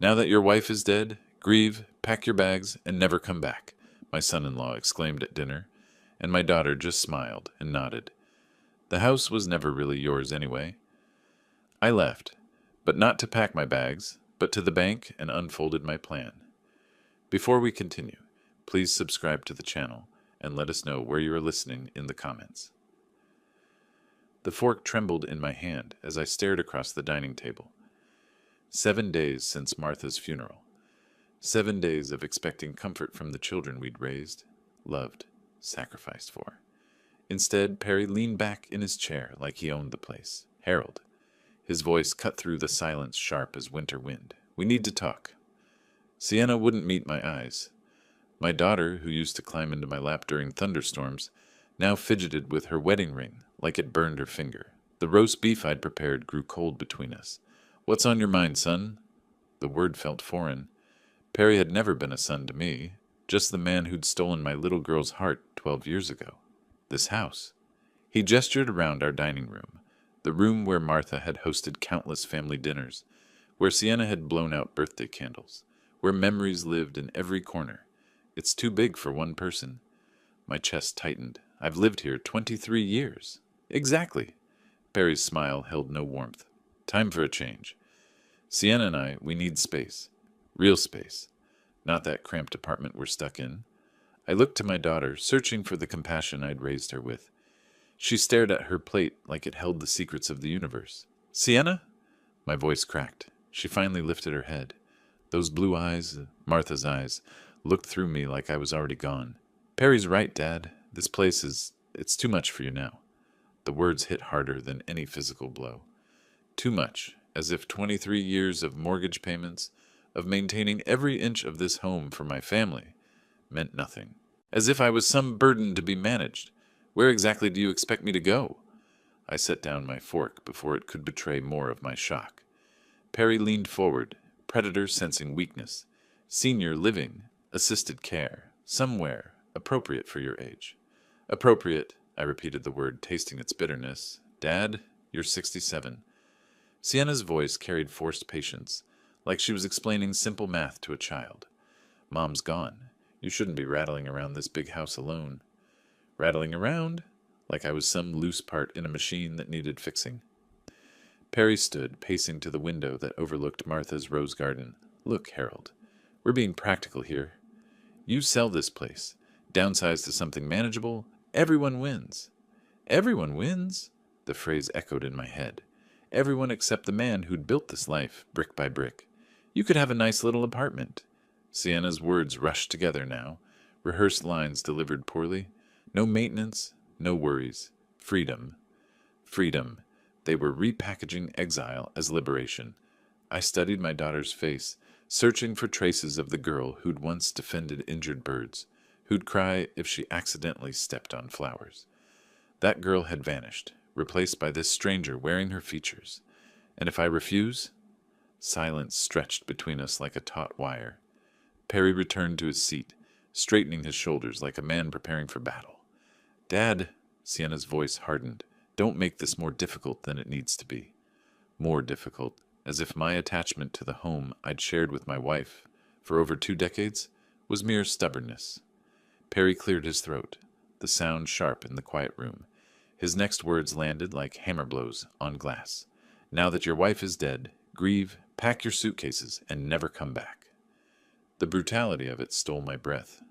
Now that your wife is dead, grieve, pack your bags, and never come back, my son-in-law exclaimed at dinner, and my daughter just smiled and nodded. The house was never really yours anyway. I left, but not to pack my bags, but to the bank and unfolded my plan. Before we continue, please subscribe to the channel and let us know where you are listening in the comments. The fork trembled in my hand as I stared across the dining table. 7 days since Martha's funeral. 7 days of expecting comfort from the children we'd raised, loved, sacrificed for. Instead, Perry leaned back in his chair like he owned the place. Harold. His voice cut through the silence sharp as winter wind. We need to talk. Sienna wouldn't meet my eyes. My daughter, who used to climb into my lap during thunderstorms, now fidgeted with her wedding ring like it burned her finger. The roast beef I'd prepared grew cold between us. What's on your mind, son? The word felt foreign. Perry had never been a son to me, just the man who'd stolen my little girl's heart 12 years ago. This house. He gestured around our dining room, the room where Martha had hosted countless family dinners, where Sienna had blown out birthday candles, where memories lived in every corner. It's too big for one person. My chest tightened. I've lived here 23 years. Exactly. Perry's smile held no warmth. Time for a change. Sienna and I, we need space. Real space. Not that cramped apartment we're stuck in. I looked to my daughter, searching for the compassion I'd raised her with. She stared at her plate like it held the secrets of the universe. Sienna? My voice cracked. She finally lifted her head. Those blue eyes, Martha's eyes, looked through me like I was already gone. Perry's right, Dad. This place it's too much for you now. The words hit harder than any physical blow. Too much, as if 23 years of mortgage payments, of maintaining every inch of this home for my family, meant nothing. As if I was some burden to be managed. Where exactly do you expect me to go? I set down my fork before it could betray more of my shock. Perry leaned forward, predator sensing weakness. Senior living, assisted care, somewhere, appropriate for your age. Appropriate, I repeated the word, tasting its bitterness. Dad, you're 67. Sienna's voice carried forced patience, like she was explaining simple math to a child. Mom's gone. You shouldn't be rattling around this big house alone. Rattling around? Like I was some loose part in a machine that needed fixing. Perry stood, pacing to the window that overlooked Martha's rose garden. Look, Harold, we're being practical here. You sell this place, downsize to something manageable, everyone wins. Everyone wins? The phrase echoed in my head. Everyone except the man who'd built this life, brick by brick. You could have a nice little apartment. Sienna's words rushed together now, rehearsed lines delivered poorly. No maintenance, no worries. Freedom. Freedom. They were repackaging exile as liberation. I studied my daughter's face, searching for traces of the girl who'd once defended injured birds, who'd cry if she accidentally stepped on flowers. That girl had vanished, replaced by this stranger wearing her features. And if I refuse? Silence stretched between us like a taut wire. Perry returned to his seat, straightening his shoulders like a man preparing for battle. Dad, Sienna's voice hardened, don't make this more difficult than it needs to be. More difficult, as if my attachment to the home I'd shared with my wife for over 2 decades was mere stubbornness. Perry cleared his throat, the sound sharp in the quiet room. His next words landed like hammer blows on glass. Now that your wife is dead, grieve, pack your suitcases, and never come back. The brutality of it stole my breath.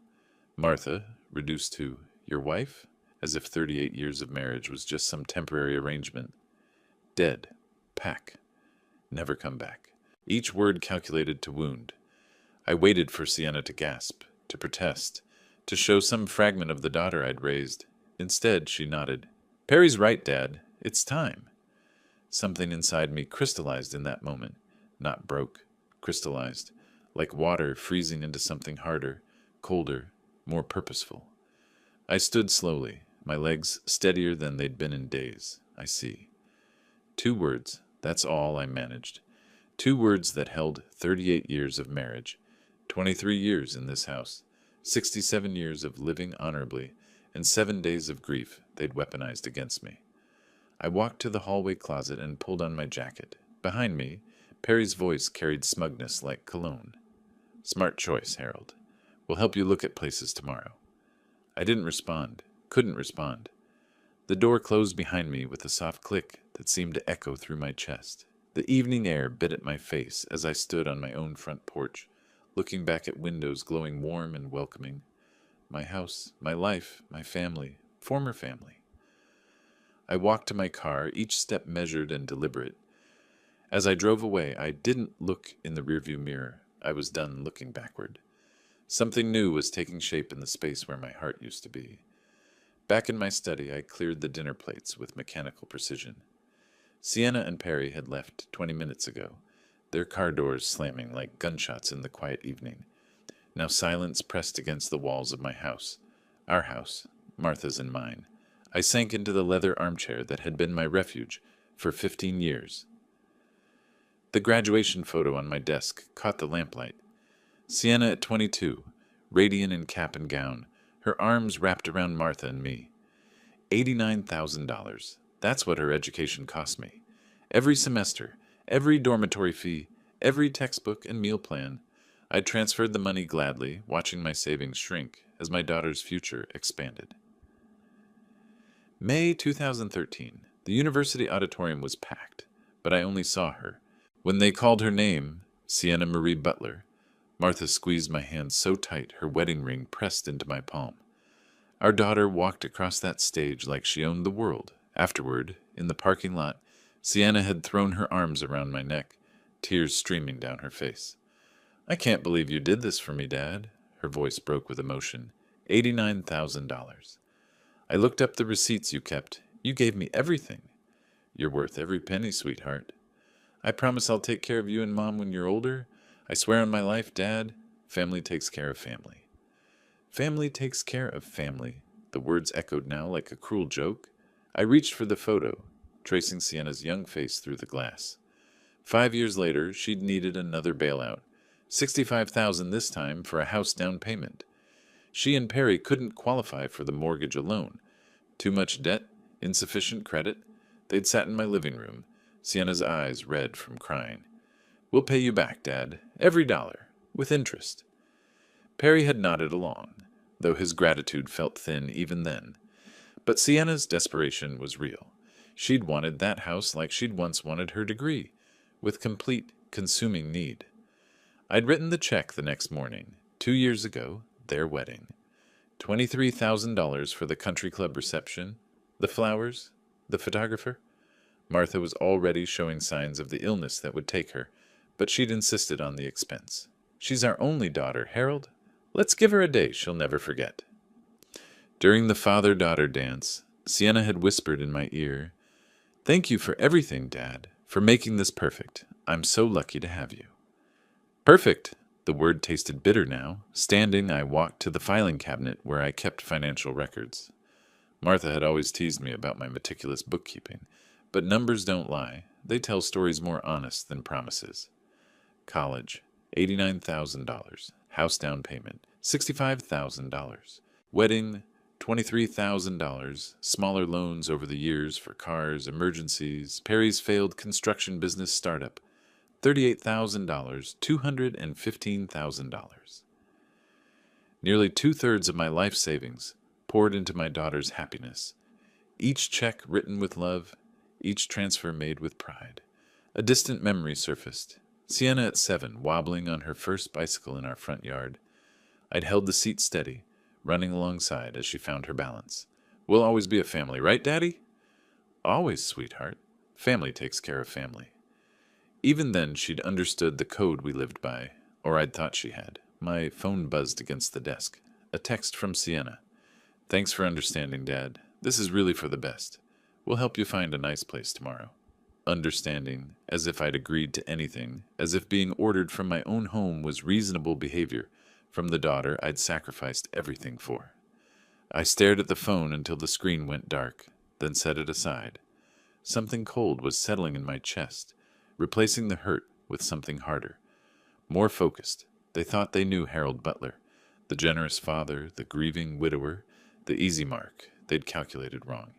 Martha, reduced to, your wife? As if 38 years of marriage was just some temporary arrangement. Dead. Pack. Never come back. Each word calculated to wound. I waited for Sienna to gasp, to protest, to show some fragment of the daughter I'd raised. Instead, she nodded. Perry's right, Dad. It's time. Something inside me crystallized in that moment. Not broke. Crystallized. Like water freezing into something harder, colder, more purposeful. I stood slowly, my legs steadier than they'd been in days. I see. 2 words, that's all I managed. 2 words that held 38 years of marriage, 23 years in this house, 67 years of living honorably, and 7 days of grief they'd weaponized against me. I walked to the hallway closet and pulled on my jacket. Behind me, Perry's voice carried smugness like cologne. Smart choice, Harold. We'll help you look at places tomorrow. I didn't respond, couldn't respond. The door closed behind me with a soft click that seemed to echo through my chest. The evening air bit at my face as I stood on my own front porch, looking back at windows glowing warm and welcoming. My house, my life, my family, former family. I walked to my car, each step measured and deliberate. As I drove away, I didn't look in the rearview mirror. I was done looking backward. Something new was taking shape in the space where my heart used to be. Back in my study, I cleared the dinner plates with mechanical precision. Sienna and Perry had left 20 minutes ago, their car doors slamming like gunshots in the quiet evening. Now silence pressed against the walls of my house. Our house, Martha's and mine. I sank into the leather armchair that had been my refuge for 15 years. The graduation photo on my desk caught the lamplight. Sienna at 22, radiant in cap and gown, her arms wrapped around Martha and me. $89,000. That's what her education cost me. Every semester, every dormitory fee, every textbook and meal plan. I transferred the money gladly, watching my savings shrink as my daughter's future expanded. May 2013. The university auditorium was packed, but I only saw her. When they called her name, Sienna Marie Butler, Martha squeezed my hand so tight her wedding ring pressed into my palm. Our daughter walked across that stage like she owned the world. Afterward, in the parking lot, Sienna had thrown her arms around my neck, tears streaming down her face. "I can't believe you did this for me, Dad." Her voice broke with emotion. $89,000. I looked up the receipts you kept. You gave me everything. You're worth every penny, sweetheart. I promise I'll take care of you and Mom when you're older. I swear on my life, Dad, family takes care of family. Family takes care of family. The words echoed now like a cruel joke. I reached for the photo, tracing Sienna's young face through the glass. 5 years later, she'd needed another bailout. $65,000 this time for a house down payment. She and Perry couldn't qualify for the mortgage alone. Too much debt, insufficient credit. They'd sat in my living room, Sienna's eyes red from crying. "We'll pay you back, Dad, every dollar, with interest." Perry had nodded along, though his gratitude felt thin even then. But Sienna's desperation was real. She'd wanted that house like she'd once wanted her degree, with complete, consuming need. I'd written the check the next morning, 2 years ago, their wedding. $23,000 for the country club reception, the flowers, the photographer. Martha was already showing signs of the illness that would take her, but she'd insisted on the expense. "She's our only daughter, Harold. Let's give her a day she'll never forget." During the father-daughter dance, Sienna had whispered in my ear, "Thank you for everything, Dad, for making this perfect. I'm so lucky to have you." Perfect! The word tasted bitter now. Standing, I walked to the filing cabinet where I kept financial records. Martha had always teased me about my meticulous bookkeeping, but numbers don't lie. They tell stories more honest than promises. College, $89,000. House down payment, $65,000. Wedding, $23,000. Smaller loans over the years for cars, emergencies. Perry's failed construction business startup, $38,000, $215,000. Nearly 2/3 of my life savings poured into my daughter's happiness. Each check written with love, each transfer made with pride. A distant memory surfaced. Sienna at 7, wobbling on her first bicycle in our front yard. I'd held the seat steady, running alongside as she found her balance. "We'll always be a family, right, Daddy?" "Always, sweetheart. Family takes care of family." Even then, she'd understood the code we lived by, or I'd thought she had. My phone buzzed against the desk. A text from Sienna. "Thanks for understanding, Dad. This is really for the best. We'll help you find a nice place tomorrow." Understanding, as if I'd agreed to anything, as if being ordered from my own home was reasonable behavior, from the daughter I'd sacrificed everything for. I stared at the phone until the screen went dark, then set it aside. Something cold was settling in my chest, replacing the hurt with something harder. More focused, they thought they knew Harold Butler, the generous father, the grieving widower, the easy mark. They'd calculated wrong.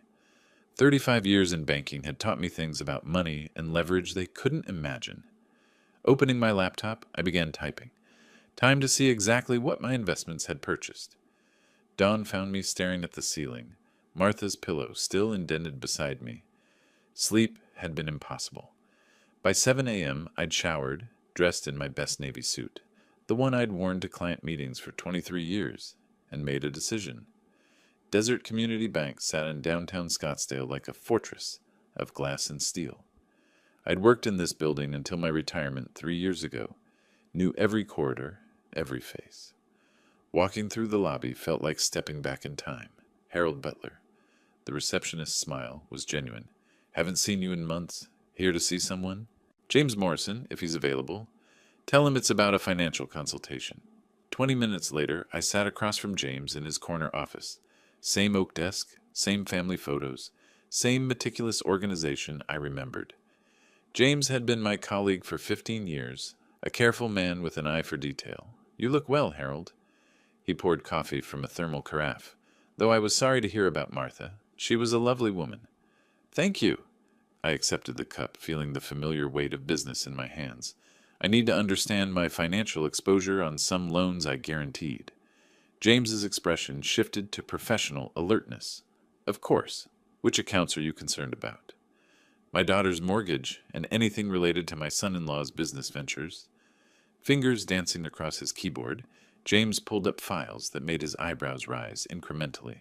35 years in banking had taught me things about money and leverage they couldn't imagine. Opening my laptop, I began typing. Time to see exactly what my investments had purchased. Dawn found me staring at the ceiling, Martha's pillow still indented beside me. Sleep had been impossible. By 7 a.m., I'd showered, dressed in my best Navy suit, the one I'd worn to client meetings for 23 years, and made a decision. Desert Community Bank sat in downtown Scottsdale like a fortress of glass and steel. I'd worked in this building until my retirement 3 years ago, knew every corridor, every face. Walking through the lobby felt like stepping back in time. Harold Butler. The receptionist's smile was genuine. Haven't seen you in months. Here to see someone? James Morrison, if he's available. Tell him it's about a financial consultation. 20 minutes later, I sat across from James in his corner office. Same oak desk, same family photos, same meticulous organization I remembered. James had been my colleague for 15 years, a careful man with an eye for detail. You look well, Harold. He poured coffee from a thermal carafe. Though I was sorry to hear about Martha, she was a lovely woman. Thank you. I accepted the cup, feeling the familiar weight of business in my hands. I need to understand my financial exposure on some loans I guaranteed. James's expression shifted to professional alertness. Of course. Which accounts are you concerned about? My daughter's mortgage and anything related to my son-in-law's business ventures. Fingers dancing across his keyboard, James pulled up files that made his eyebrows rise incrementally.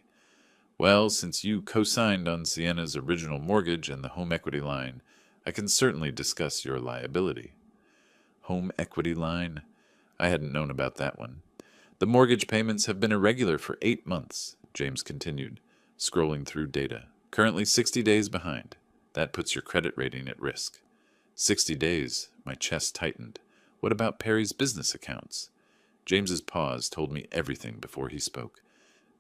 Well, since you co-signed on Sienna's original mortgage and the home equity line, I can certainly discuss your liability. Home equity line? I hadn't known about that one. The mortgage payments have been irregular for 8 months, James continued, scrolling through data. Currently 60 days behind. That puts your credit rating at risk. 60 days, my chest tightened. What about Perry's business accounts? James's pause told me everything before he spoke.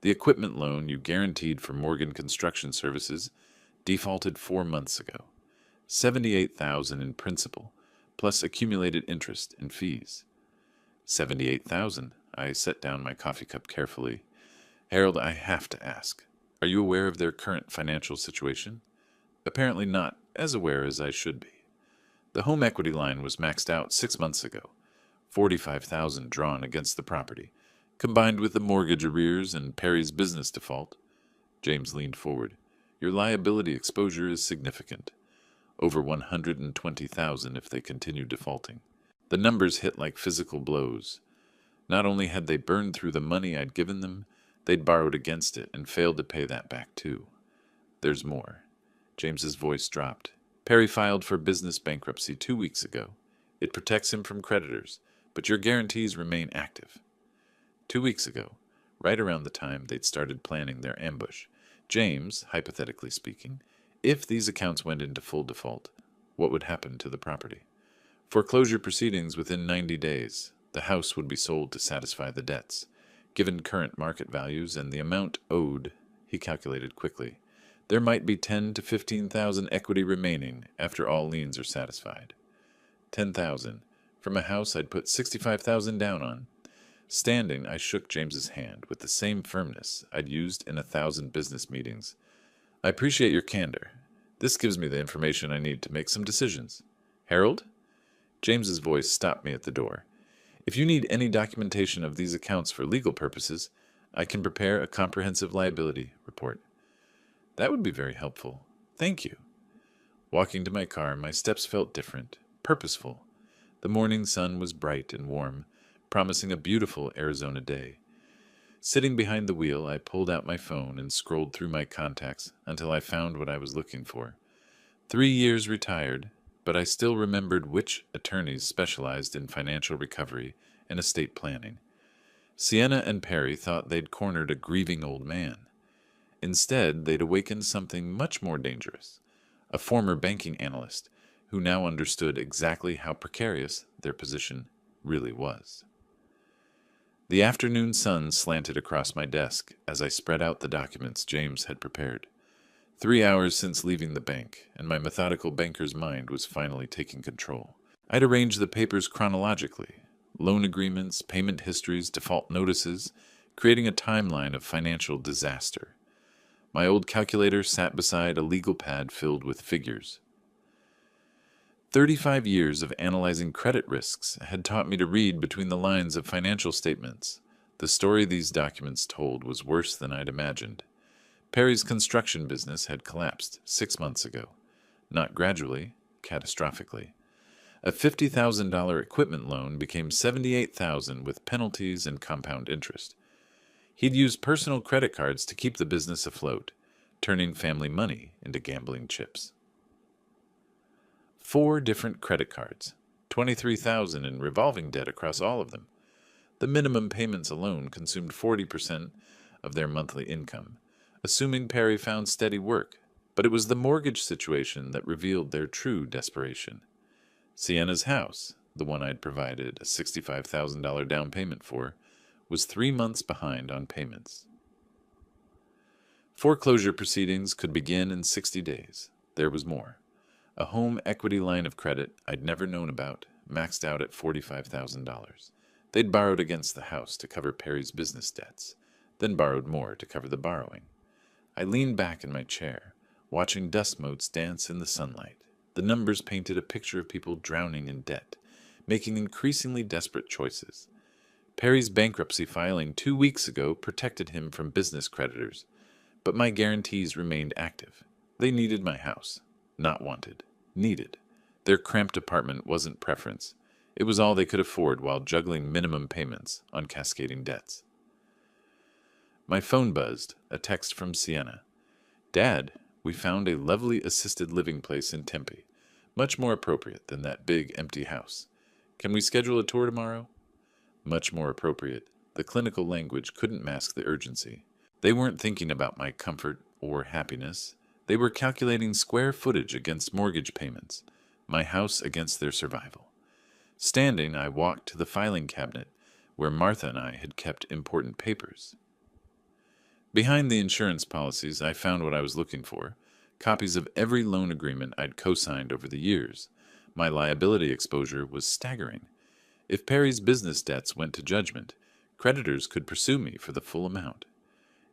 The equipment loan you guaranteed for Morgan Construction Services defaulted 4 months ago. $78,000 in principal, plus accumulated interest and fees. $78,000. I set down my coffee cup carefully. Harold, I have to ask, are you aware of their current financial situation? Apparently not as aware as I should be. The home equity line was maxed out 6 months ago. $45,000 drawn against the property, combined with the mortgage arrears and Perry's business default. James leaned forward. Your liability exposure is significant. Over $120,000 if they continue defaulting. The numbers hit like physical blows. Not only had they burned through the money I'd given them, they'd borrowed against it and failed to pay that back too. There's more. James's voice dropped. Perry filed for business bankruptcy 2 weeks ago. It protects him from creditors, but your guarantees remain active. 2 weeks ago, right around the time they'd started planning their ambush, James, hypothetically speaking, if these accounts went into full default, what would happen to the property? Foreclosure proceedings within 90 days. The house would be sold to satisfy the debts. Given current market values and the amount owed, he calculated quickly, there might be 10 to 15,000 equity remaining after all liens are satisfied. 10,000 from a house I'd put 65,000 down on. Standing, I shook James's hand with the same firmness I'd used in 1,000 business meetings. I appreciate your candor. This gives me the information I need to make some decisions. Harold? James's voice stopped me at the door. If you need any documentation of these accounts for legal purposes, I can prepare a comprehensive liability report. That would be very helpful. Thank you. Walking to my car, my steps felt different, purposeful. The morning sun was bright and warm, promising a beautiful Arizona day. Sitting behind the wheel, I pulled out my phone and scrolled through my contacts until I found what I was looking for. 3 years retired, but I still remembered which attorneys specialized in financial recovery and estate planning. Sienna and Perry thought they'd cornered a grieving old man. Instead, they'd awakened something much more dangerous, a former banking analyst who now understood exactly how precarious their position really was. The afternoon sun slanted across my desk as I spread out the documents James had prepared. 3 hours since leaving the bank, and my methodical banker's mind was finally taking control. I'd arranged the papers chronologically, loan agreements, payment histories, default notices, creating a timeline of financial disaster. My old calculator sat beside a legal pad filled with figures. 35 years of analyzing credit risks had taught me to read between the lines of financial statements. The story these documents told was worse than I'd imagined. Perry's construction business had collapsed 6 months ago. Not gradually, catastrophically. A $50,000 equipment loan became $78,000 with penalties and compound interest. He'd used personal credit cards to keep the business afloat, turning family money into gambling chips. 4 different credit cards, $23,000 in revolving debt across all of them. The minimum payments alone consumed 40% of their monthly income, assuming Perry found steady work, but it was the mortgage situation that revealed their true desperation. Sienna's house, the one I'd provided a $65,000 down payment for, was 3 months behind on payments. Foreclosure proceedings could begin in 60 days. There was more. A home equity line of credit I'd never known about, maxed out at $45,000. They'd borrowed against the house to cover Perry's business debts, then borrowed more to cover the borrowing. I leaned back in my chair, watching dust motes dance in the sunlight. The numbers painted a picture of people drowning in debt, making increasingly desperate choices. Perry's bankruptcy filing 2 weeks ago protected him from business creditors, but my guarantees remained active. They needed my house. Not wanted. Needed. Their cramped apartment wasn't preference. It was all they could afford while juggling minimum payments on cascading debts. My phone buzzed, a text from Sienna. "Dad, we found a lovely assisted living place in Tempe, much more appropriate than that big empty house. Can we schedule a tour tomorrow?" Much more appropriate. The clinical language couldn't mask the urgency. They weren't thinking about my comfort or happiness. They were calculating square footage against mortgage payments, my house against their survival. Standing, I walked to the filing cabinet where Martha and I had kept important papers. Behind the insurance policies, I found what I was looking for, copies of every loan agreement I'd co-signed over the years. My liability exposure was staggering. If Perry's business debts went to judgment, creditors could pursue me for the full amount.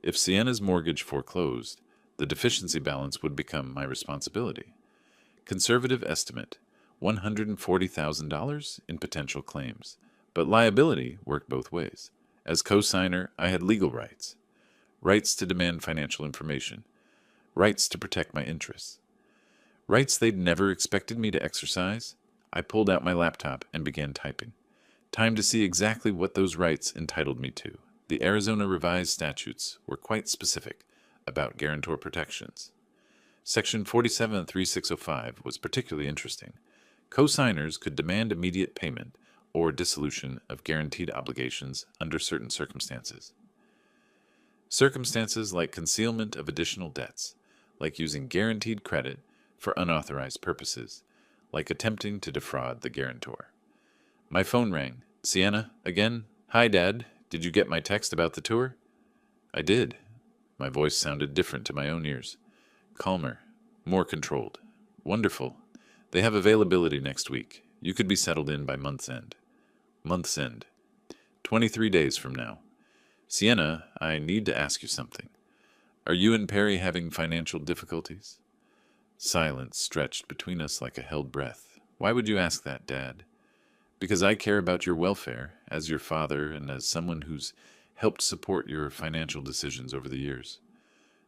If Sienna's mortgage foreclosed, the deficiency balance would become my responsibility. Conservative estimate, $140,000 in potential claims. But liability worked both ways. As co-signer, I had legal rights. Rights to demand financial information. Rights to protect my interests. Rights they'd never expected me to exercise. I pulled out my laptop and began typing. Time to see exactly what those rights entitled me to. The Arizona revised statutes were quite specific about guarantor protections. Section 47-3605 was particularly interesting. Co-signers could demand immediate payment or dissolution of guaranteed obligations under certain circumstances. Circumstances like concealment of additional debts, like using guaranteed credit for unauthorized purposes, like attempting to defraud the guarantor. My phone rang. "Sienna, again? Hi, Dad. Did you get my text about the tour?" I did. My voice sounded different to my own ears. Calmer, more controlled. "Wonderful. They have availability next week. You could be settled in by month's end." Month's end. 23 days from now. "Sienna, I need to ask you something. Are you and Perry having financial difficulties?" Silence stretched between us like a held breath. "Why would you ask that, Dad?" "Because I care about your welfare, as your father and as someone who's helped support your financial decisions over the years.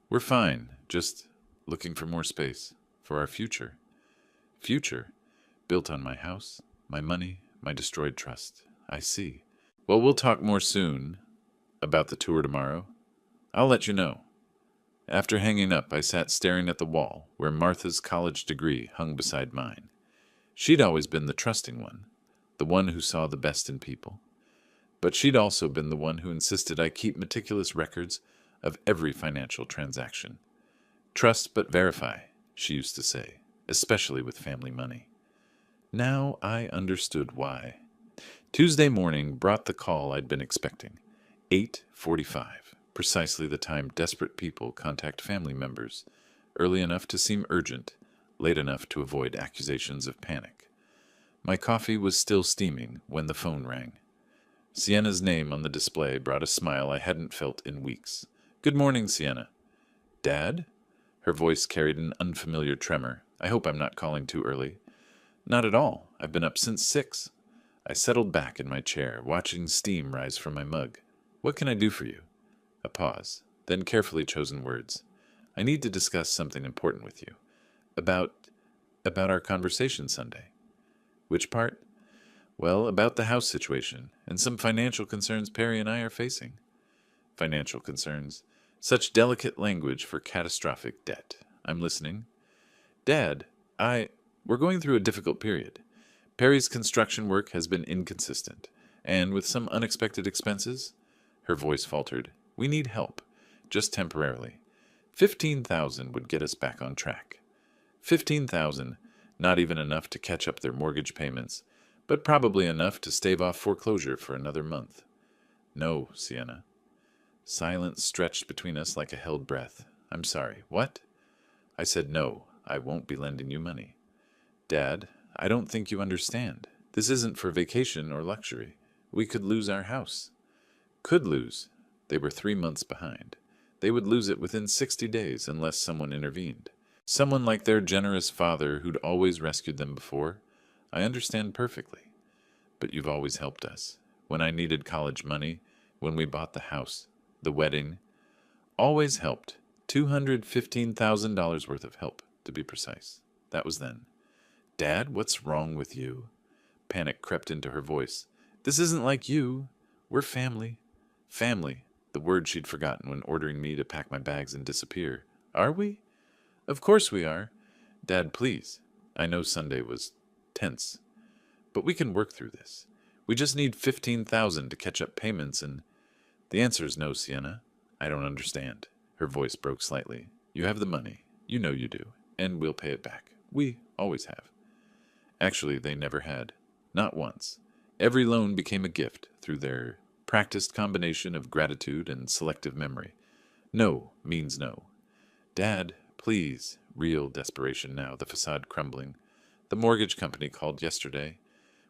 We're fine, just looking for more space, for our future." "Future? Built on my house, my money, my destroyed trust. I see. Well, we'll talk more soon about the tour tomorrow. I'll let you know." After hanging up, I sat staring at the wall where Martha's college degree hung beside mine. She'd always been the trusting one, the one who saw the best in people. But she'd also been the one who insisted I keep meticulous records of every financial transaction. "Trust but verify," she used to say, especially with family money. Now I understood why. Tuesday morning brought the call I'd been expecting. 8:45, precisely the time desperate people contact family members, early enough to seem urgent, late enough to avoid accusations of panic. My coffee was still steaming when the phone rang. Sienna's name on the display brought a smile I hadn't felt in weeks. "Good morning, Sienna." "Dad?" Her voice carried an unfamiliar tremor. "I hope I'm not calling too early." Not at all. I've been up since 6. I settled back in my chair, watching steam rise from my mug. What can I do for you? A pause, then carefully chosen words. I need to discuss something important with you. About our conversation Sunday. Which part? Well, about the house situation and some financial concerns Perry and I are facing. Financial concerns. Such delicate language for catastrophic debt. I'm listening. Dad, we're going through a difficult period. Perry's construction work has been inconsistent, and with some unexpected expenses, her voice faltered. We need help, just temporarily. 15,000 would get us back on track. 15,000, not even enough to catch up their mortgage payments, but probably enough to stave off foreclosure for another month. No, Sienna. Silence stretched between us like a held breath. I'm sorry, what? I said no, I won't be lending you money. Dad, I don't think you understand. This isn't for vacation or luxury. We could lose our house. Could lose. They were 3 months behind. They would lose it within 60 days unless someone intervened. Someone like their generous father who'd always rescued them before. I understand perfectly. But you've always helped us. When I needed college money, when we bought the house, the wedding. Always helped. $215,000 worth of help, to be precise. That was then. Dad, what's wrong with you? Panic crept into her voice. This isn't like you. We're family. Family, the word she'd forgotten when ordering me to pack my bags and disappear. Are we? Of course we are. Dad, please. I know Sunday was tense, but we can work through this. We just need 15,000 to catch up payments and... The answer is no, Sienna. I don't understand. Her voice broke slightly. You have the money. You know you do. And we'll pay it back. We always have. Actually, they never had. Not once. Every loan became a gift through their practiced combination of gratitude and selective memory. No means no. Dad, please. Real desperation now, the facade crumbling. The mortgage company called yesterday.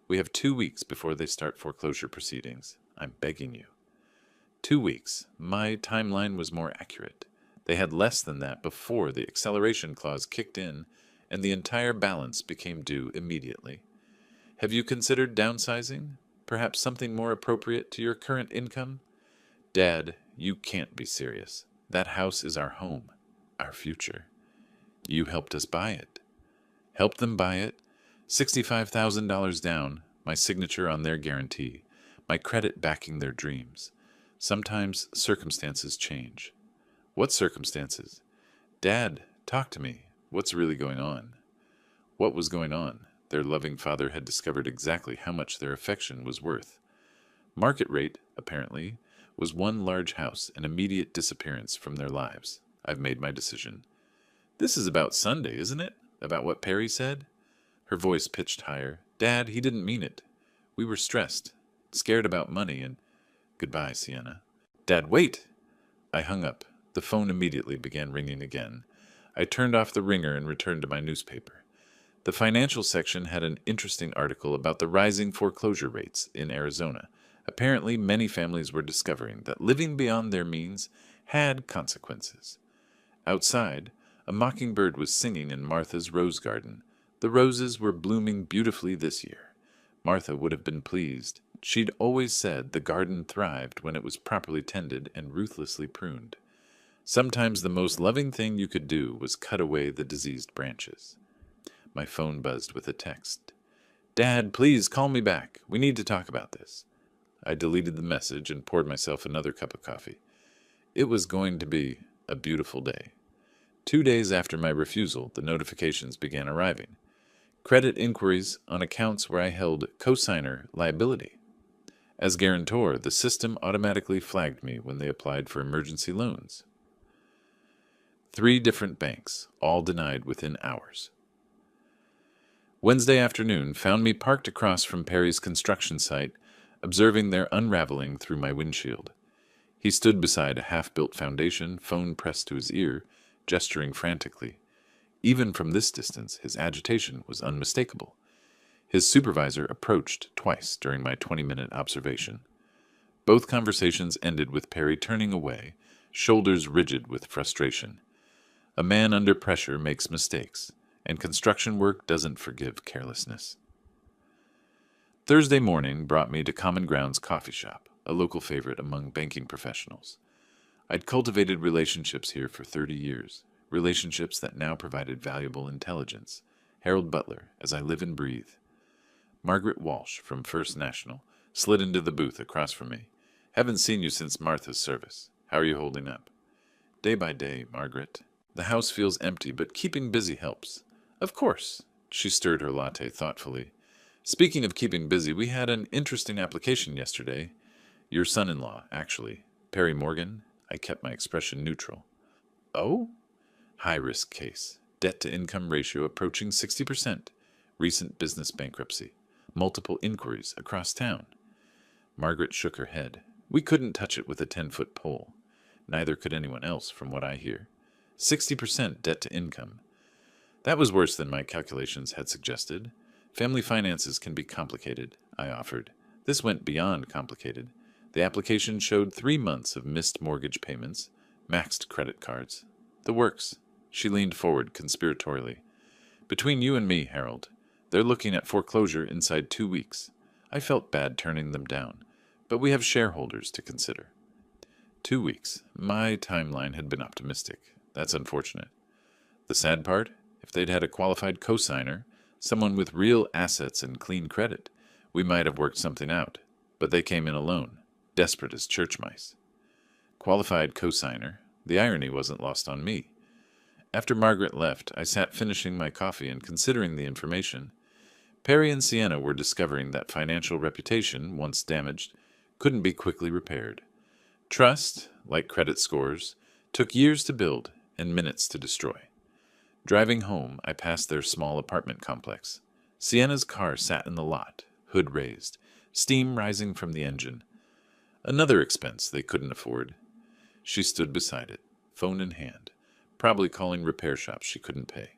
We have 2 weeks before they start foreclosure proceedings. I'm begging you. 2 weeks. My timeline was more accurate. They had less than that before the acceleration clause kicked in and the entire balance became due immediately. Have you considered downsizing? Perhaps something more appropriate to your current income? Dad, you can't be serious. That house is our home, our future. You helped us buy it. Helped them buy it? $65,000 down, my signature on their guarantee, my credit backing their dreams. Sometimes circumstances change. What circumstances? Dad, talk to me. What's really going on? What was going on? Their loving father had discovered exactly how much their affection was worth. Market rate, apparently, was one large house and immediate disappearance from their lives. I've made my decision. This is about Sunday, isn't it? About what Perry said? Her voice pitched higher. Dad, he didn't mean it. We were stressed, scared about money, and... Goodbye, Sienna. Dad, wait! I hung up. The phone immediately began ringing again. I turned off the ringer and returned to my newspaper. The financial section had an interesting article about the rising foreclosure rates in Arizona. Apparently, many families were discovering that living beyond their means had consequences. Outside, a mockingbird was singing in Martha's rose garden. The roses were blooming beautifully this year. Martha would have been pleased. She'd always said the garden thrived when it was properly tended and ruthlessly pruned. Sometimes the most loving thing you could do was cut away the diseased branches. My phone buzzed with a text. Dad, please call me back. We need to talk about this. I deleted the message and poured myself another cup of coffee. It was going to be a beautiful day. 2 days after my refusal, the notifications began arriving. Credit inquiries on accounts where I held cosigner liability. As guarantor, the system automatically flagged me when they applied for emergency loans. 3 different banks, all denied within hours. Wednesday afternoon found me parked across from Perry's construction site, observing their unraveling through my windshield. He stood beside a half-built foundation, phone pressed to his ear, gesturing frantically. Even from this distance, his agitation was unmistakable. His supervisor approached twice during my 20-minute observation. Both conversations ended with Perry turning away, shoulders rigid with frustration. A man under pressure makes mistakes, and construction work doesn't forgive carelessness. Thursday morning brought me to Common Ground's coffee shop, a local favorite among banking professionals. I'd cultivated relationships here for 30 years, relationships that now provided valuable intelligence. Harold Butler, as I live and breathe. Margaret Walsh from First National slid into the booth across from me. Haven't seen you since Martha's service. How are you holding up? Day by day, Margaret. The house feels empty, but keeping busy helps. Of course. She stirred her latte thoughtfully. Speaking of keeping busy, we had an interesting application yesterday. Your son-in-law, actually. Perry Morgan. I kept my expression neutral. Oh? High-risk case. Debt-to-income ratio approaching 60%. Recent business bankruptcy. Multiple inquiries across town. Margaret shook her head. We couldn't touch it with a 10-foot pole. Neither could anyone else, from what I hear. 60% debt-to-income. That was worse than my calculations had suggested. Family finances can be complicated, I offered. This went beyond complicated. The application showed 3 months of missed mortgage payments, maxed credit cards. The works. She leaned forward conspiratorially. Between you and me, Harold, they're looking at foreclosure inside 2 weeks. I felt bad turning them down, but we have shareholders to consider. 2 weeks. My timeline had been optimistic. That's unfortunate. The sad part? If they'd had a qualified cosigner, someone with real assets and clean credit, we might have worked something out. But they came in alone, desperate as church mice. Qualified cosigner. The irony wasn't lost on me. After Margaret left, I sat finishing my coffee and considering the information. Perry and Sienna were discovering that financial reputation, once damaged, couldn't be quickly repaired. Trust, like credit scores, took years to build and minutes to destroy. Driving home, I passed their small apartment complex. Sienna's car sat in the lot, hood raised, steam rising from the engine. Another expense they couldn't afford. She stood beside it, phone in hand, probably calling repair shops she couldn't pay.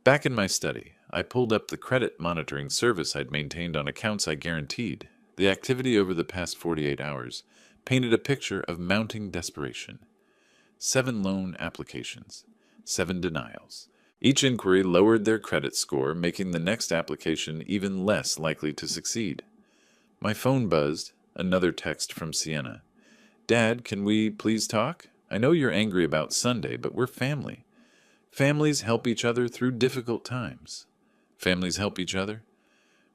Back in my study, I pulled up the credit monitoring service I'd maintained on accounts I guaranteed. The activity over the past 48 hours painted a picture of mounting desperation. 7 loan applications, 7 denials. Each inquiry lowered their credit score, making the next application even less likely to succeed. My phone buzzed, another text from Sienna. Dad, can we please talk? I know you're angry about Sunday, but we're family. Families help each other through difficult times. Families help each other?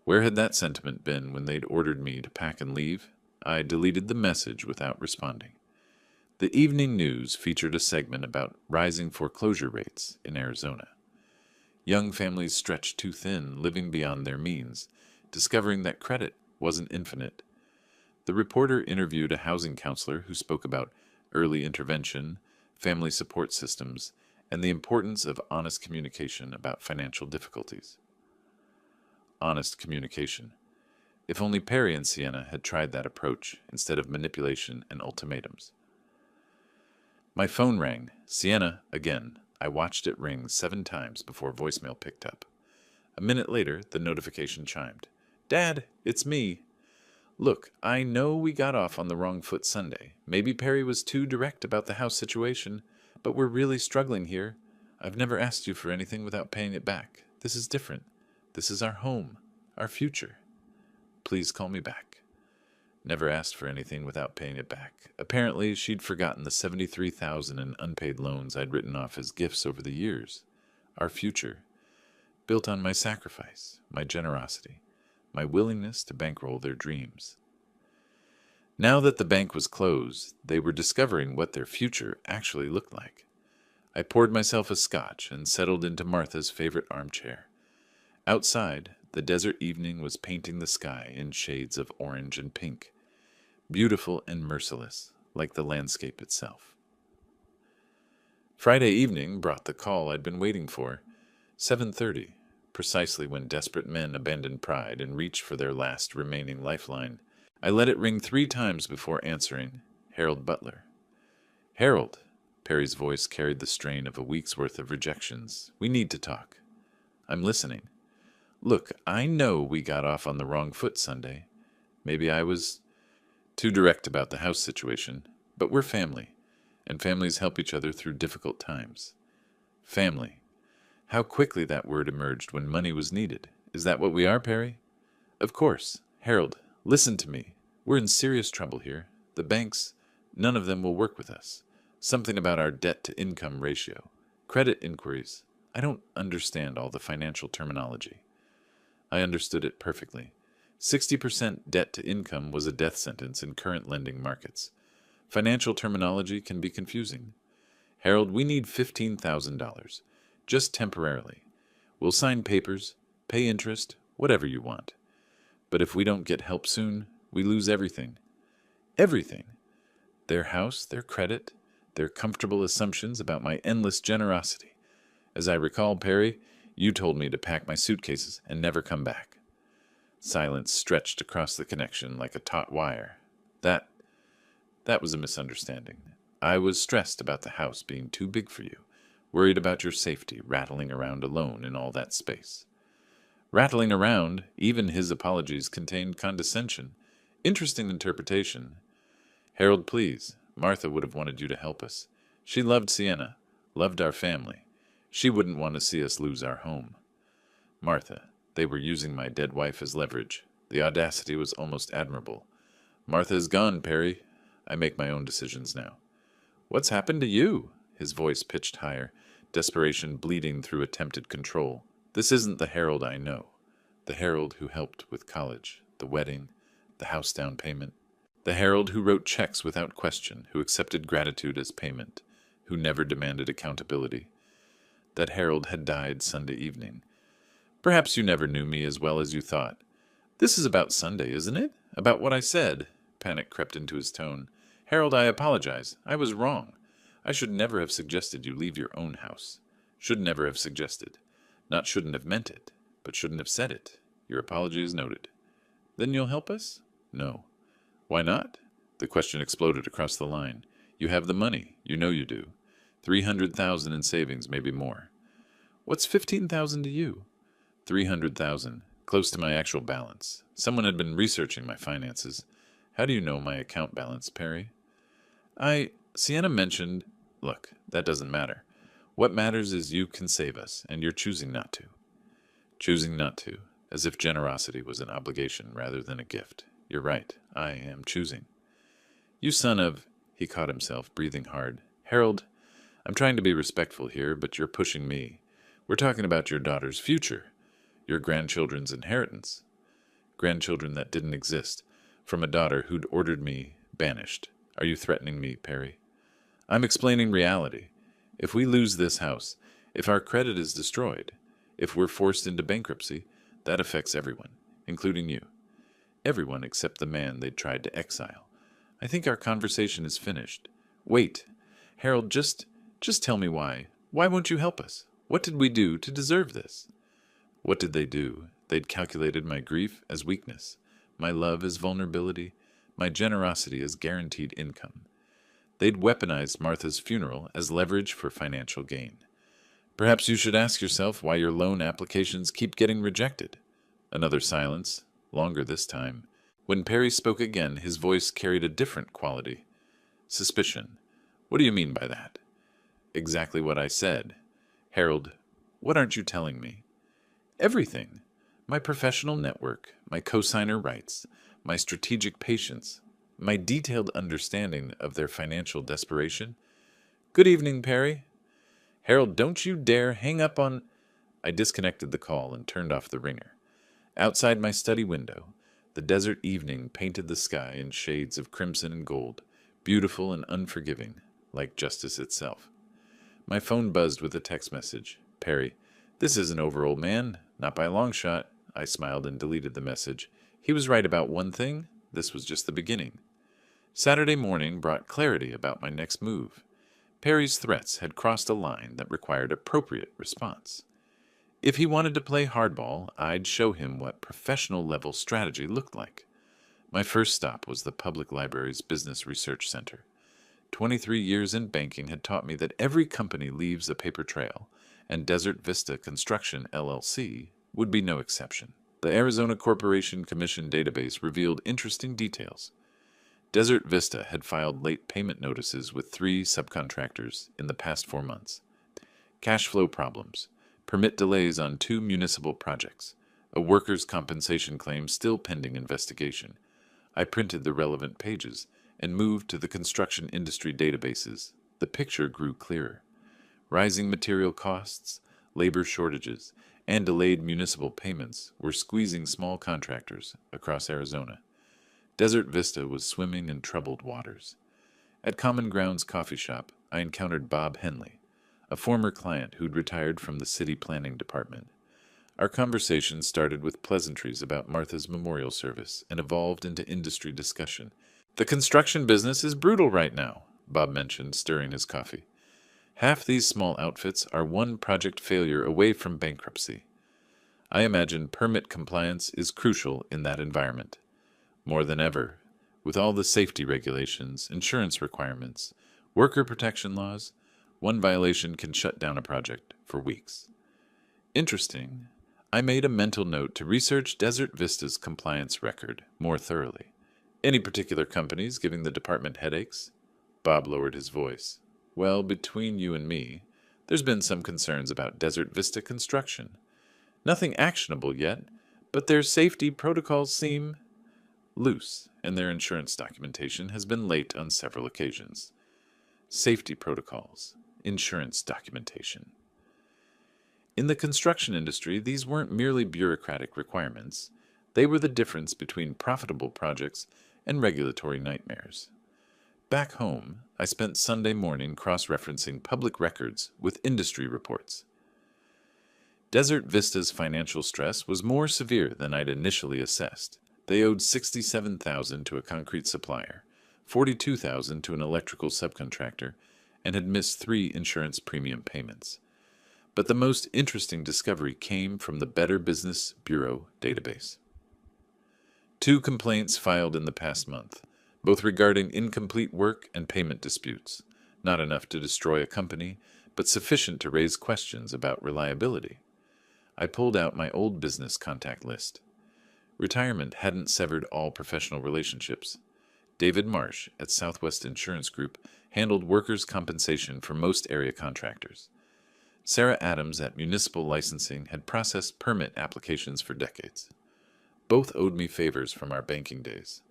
Where had that sentiment been when they'd ordered me to pack and leave? I deleted the message without responding. The evening news featured a segment about rising foreclosure rates in Arizona. Young families stretched too thin, living beyond their means, discovering that credit wasn't infinite. The reporter interviewed a housing counselor who spoke about early intervention, family support systems, and the importance of honest communication about financial difficulties. Honest communication. If only Perry and Sienna had tried that approach instead of manipulation and ultimatums. My phone rang. Sienna, again. I watched it ring 7 times before voicemail picked up. A minute later, the notification chimed. Dad, it's me. Look, I know we got off on the wrong foot Sunday. Maybe Perry was too direct about the house situation, but we're really struggling here. I've never asked you for anything without paying it back. This is different. This is our home, our future. Please call me back. Never asked for anything without paying it back. Apparently, she'd forgotten the $73,000 in unpaid loans I'd written off as gifts over the years. Our future, built on my sacrifice, my generosity, my willingness to bankroll their dreams. Now that the bank was closed, they were discovering what their future actually looked like. I poured myself a scotch and settled into Martha's favorite armchair. Outside, the desert evening was painting the sky in shades of orange and pink, beautiful and merciless, like the landscape itself. Friday evening brought the call I'd been waiting for, 7:30, precisely when desperate men abandon pride and reach for their last remaining lifeline. I let it ring 3 times before answering. Harold Butler. Harold. Perry's voice carried the strain of a week's worth of rejections. We need to talk. I'm listening. Look, I know we got off on the wrong foot Sunday. Maybe I was too direct about the house situation, but we're family, and families help each other through difficult times. Family. How quickly that word emerged when money was needed. Is that what we are, Perry? Of course. Harold, listen to me. We're in serious trouble here. The banks, none of them will work with us. Something about our debt-to-income ratio. Credit inquiries. I don't understand all the financial terminology. I understood it perfectly. 60% debt to income was a death sentence in current lending markets. Financial terminology can be confusing. Harold, we need $15,000. Just temporarily. We'll sign papers, pay interest, whatever you want. But if we don't get help soon, we lose everything. Everything. Their house, their credit, their comfortable assumptions about my endless generosity. As I recall, Perry, you told me to pack my suitcases and never come back. Silence stretched across the connection like a taut wire. That was a misunderstanding. I was stressed about the house being too big for you, worried about your safety rattling around alone in all that space. Rattling around, even his apologies contained condescension. Interesting interpretation. Harold, please. Martha would have wanted you to help us. She loved Sienna, loved our family. She wouldn't want to see us lose our home. Martha, they were using my dead wife as leverage. The audacity was almost admirable. Martha is gone, Perry. I make my own decisions now. What's happened to you? His voice pitched higher, desperation bleeding through attempted control. This isn't the Harold I know. The Harold who helped with college, the wedding, the house down payment. The Harold who wrote checks without question, who accepted gratitude as payment, who never demanded accountability. That Harold had died Sunday evening. Perhaps you never knew me as well as you thought. This is about Sunday, isn't it? About what I said. Panic crept into his tone. Harold, I apologize. I was wrong. I should never have suggested you leave your own house. Should never have suggested. Not shouldn't have meant it, but shouldn't have said it. Your apology is noted. Then you'll help us? No. Why not? The question exploded across the line. You have the money. You know you do. 300,000 in savings, maybe more. What's 15,000 to you? 300,000, close to my actual balance. Someone had been researching my finances. How do you know my account balance, Perry? Sienna mentioned... Look, that doesn't matter. What matters is you can save us, and you're choosing not to. Choosing not to, as if generosity was an obligation rather than a gift. You're right, I am choosing. You son of... He caught himself, breathing hard. Harold, I'm trying to be respectful here, but you're pushing me. We're talking about your daughter's future, your grandchildren's inheritance. Grandchildren that didn't exist, from a daughter who'd ordered me banished. Are you threatening me, Perry? I'm explaining reality. If we lose this house, if our credit is destroyed, if we're forced into bankruptcy, that affects everyone, including you. Everyone except the man they'd tried to exile. I think our conversation is finished. Wait. Harold, just tell me why. Why won't you help us? What did we do to deserve this? What did they do? They'd calculated my grief as weakness, my love as vulnerability, my generosity as guaranteed income. They'd weaponized Martha's funeral as leverage for financial gain. Perhaps you should ask yourself why your loan applications keep getting rejected. Another silence, longer this time. When Perry spoke again, his voice carried a different quality. Suspicion. What do you mean by that? Exactly what I said. Harold, what aren't you telling me? Everything. My professional network, my cosigner rights, my strategic patience, my detailed understanding of their financial desperation. Good evening, Perry. Harold, don't you dare hang up on... I disconnected the call and turned off the ringer. Outside my study window, the desert evening painted the sky in shades of crimson and gold, beautiful and unforgiving, like justice itself. My phone buzzed with a text message. Perry, this isn't over, old man. Not by a long shot. I smiled and deleted the message. He was right about one thing. This was just the beginning. Saturday morning brought clarity about my next move. Perry's threats had crossed a line that required appropriate response. If he wanted to play hardball, I'd show him what professional-level strategy looked like. My first stop was the public library's Business Research Center. 23 years in banking had taught me that every company leaves a paper trail, and Desert Vista Construction, LLC, would be no exception. The Arizona Corporation Commission database revealed interesting details. Desert Vista had filed late payment notices with 3 subcontractors in the past 4 months. Cash flow problems, permit delays on 2 municipal projects, a workers' compensation claim still pending investigation. I printed the relevant pages and moved to the construction industry databases. The picture grew clearer. Rising material costs, labor shortages, and delayed municipal payments were squeezing small contractors across Arizona. Desert Vista was swimming in troubled waters. At Common Grounds coffee shop, I encountered Bob Henley, a former client who'd retired from the city planning department. Our conversation started with pleasantries about Martha's memorial service and evolved into industry discussion. "The construction business is brutal right now," Bob mentioned, stirring his coffee. "Half these small outfits are one project failure away from bankruptcy. I imagine permit compliance is crucial in that environment. More than ever, with all the safety regulations, insurance requirements, worker protection laws, one violation can shut down a project for weeks." Interesting. I made a mental note to research Desert Vista's compliance record more thoroughly. "Any particular companies giving the department headaches?" Bob lowered his voice. "Well, between you and me, there's been some concerns about Desert Vista construction. Nothing actionable yet, but their safety protocols seem loose, and their insurance documentation has been late on several occasions." Safety protocols, insurance documentation. In the construction industry, these weren't merely bureaucratic requirements. They were the difference between profitable projects and regulatory nightmares. Back home, I spent Sunday morning cross-referencing public records with industry reports. Desert Vista's financial stress was more severe than I'd initially assessed. They owed $67,000 to a concrete supplier, $42,000 to an electrical subcontractor, and had missed 3 insurance premium payments. But the most interesting discovery came from the Better Business Bureau database. 2 complaints filed in the past month, both regarding incomplete work and payment disputes, not enough to destroy a company, but sufficient to raise questions about reliability. I pulled out my old business contact list. Retirement hadn't severed all professional relationships. David Marsh at Southwest Insurance Group handled workers' compensation for most area contractors. Sarah Adams at Municipal Licensing had processed permit applications for decades. Both owed me favors from our banking days.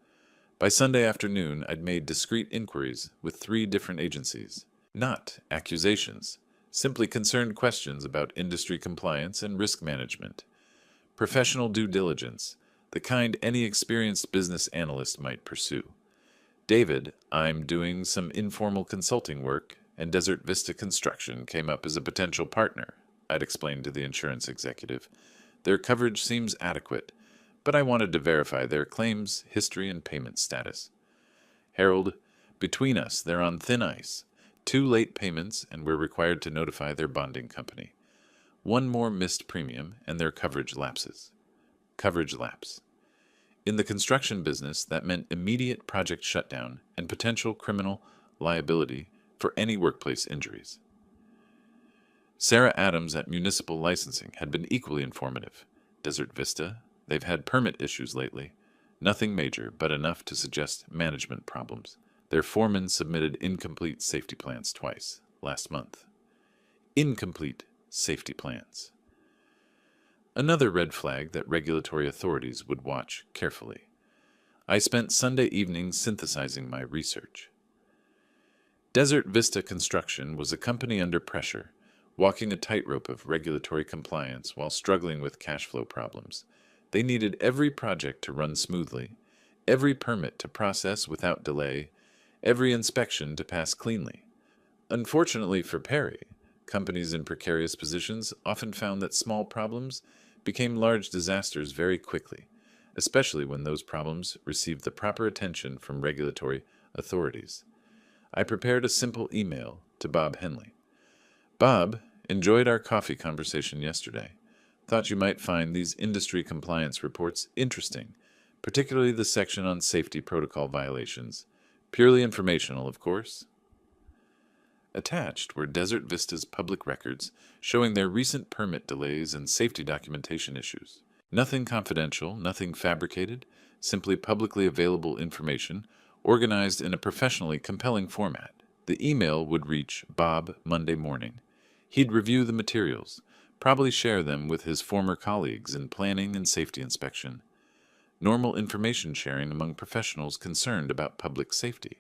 By Sunday afternoon, I'd made discreet inquiries with 3 different agencies. Not accusations, simply concerned questions about industry compliance and risk management. Professional due diligence, the kind any experienced business analyst might pursue. "David, I'm doing some informal consulting work, and Desert Vista Construction came up as a potential partner," I'd explained to the insurance executive. "Their coverage seems adequate, but I wanted to verify their claims, history, and payment status." "Harold, between us, they're on thin ice. 2 late payments, and we're required to notify their bonding company. 1 more missed premium, and their coverage lapses." Coverage lapse. In the construction business, that meant immediate project shutdown and potential criminal liability for any workplace injuries. Sarah Adams at Municipal Licensing had been equally informative. Desert Vista, they've had permit issues lately. Nothing major, but enough to suggest management problems. Their foreman submitted incomplete safety plans twice, last month. Incomplete safety plans. Another red flag that regulatory authorities would watch carefully. I spent Sunday evening synthesizing my research. Desert Vista Construction was a company under pressure, walking a tightrope of regulatory compliance while struggling with cash flow problems. They needed every project to run smoothly, every permit to process without delay, every inspection to pass cleanly. Unfortunately for Perry, companies in precarious positions often found that small problems became large disasters very quickly, especially when those problems received the proper attention from regulatory authorities. I prepared a simple email to Bob Henley. "Bob, enjoyed our coffee conversation yesterday. Thought you might find these industry compliance reports interesting, particularly the section on safety protocol violations. Purely informational, of course." Attached were Desert Vista's public records showing their recent permit delays and safety documentation issues. Nothing confidential, nothing fabricated, simply publicly available information organized in a professionally compelling format. The email would reach Bob Monday morning. He'd review the materials, probably share them with his former colleagues in planning and safety inspection. Normal information sharing among professionals concerned about public safety.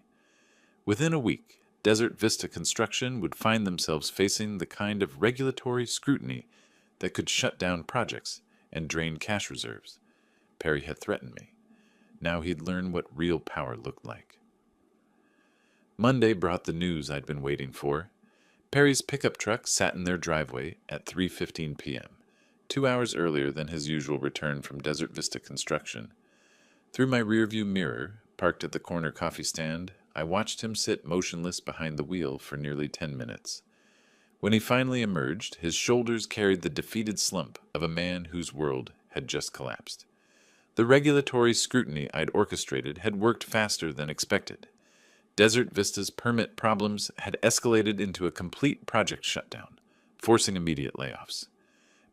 Within a week, Desert Vista Construction would find themselves facing the kind of regulatory scrutiny that could shut down projects and drain cash reserves. Perry had threatened me. Now he'd learn what real power looked like. Monday brought the news I'd been waiting for. Perry's pickup truck sat in their driveway at 3:15 p.m., 2 hours earlier than his usual return from Desert Vista Construction. Through my rearview mirror, parked at the corner coffee stand, I watched him sit motionless behind the wheel for nearly 10 minutes. When he finally emerged, his shoulders carried the defeated slump of a man whose world had just collapsed. The regulatory scrutiny I'd orchestrated had worked faster than expected. Desert Vista's permit problems had escalated into a complete project shutdown, forcing immediate layoffs.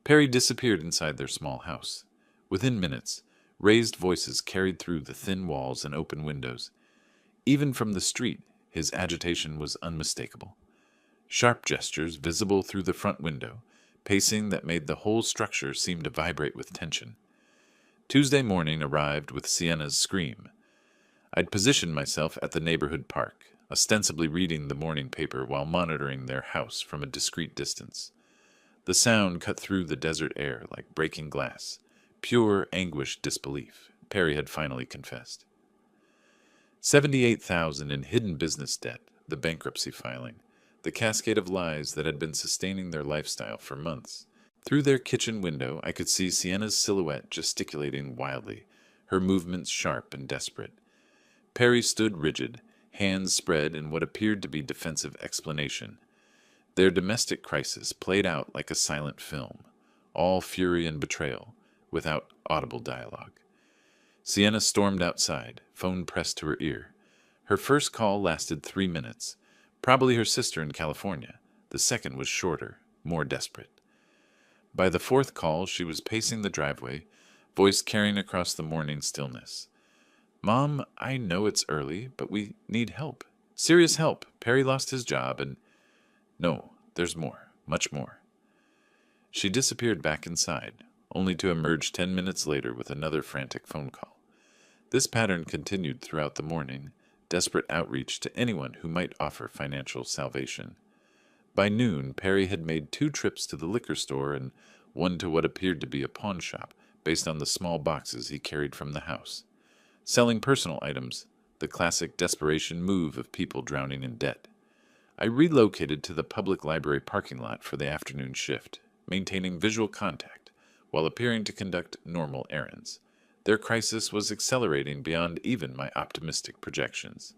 Perry disappeared inside their small house. Within minutes, raised voices carried through the thin walls and open windows. Even from the street, his agitation was unmistakable. Sharp gestures visible through the front window, pacing that made the whole structure seem to vibrate with tension. Tuesday morning arrived with Sienna's scream. I'd positioned myself at the neighborhood park, ostensibly reading the morning paper while monitoring their house from a discreet distance. The sound cut through the desert air like breaking glass. Pure anguished disbelief, Perry had finally confessed. $78,000 in hidden business debt, the bankruptcy filing, the cascade of lies that had been sustaining their lifestyle for months. Through their kitchen window, I could see Sienna's silhouette gesticulating wildly, her movements sharp and desperate. Perry stood rigid, hands spread in what appeared to be defensive explanation. Their domestic crisis played out like a silent film, all fury and betrayal, without audible dialogue. Sienna stormed outside, phone pressed to her ear. Her first call lasted 3 minutes, probably her sister in California. The second was shorter, more desperate. By the fourth call, she was pacing the driveway, voice carrying across the morning stillness. "Mom, I know it's early, but we need help. Serious help. Perry lost his job and—" "No, there's more, much more." She disappeared back inside, only to emerge 10 minutes later with another frantic phone call. This pattern continued throughout the morning, desperate outreach to anyone who might offer financial salvation. By noon, Perry had made 2 trips to the liquor store and one to what appeared to be a pawn shop, based on the small boxes he carried from the house. Selling personal items, the classic desperation move of people drowning in debt. I relocated to the public library parking lot for the afternoon shift, maintaining visual contact, while appearing to conduct normal errands. Their crisis was accelerating beyond even my optimistic projections.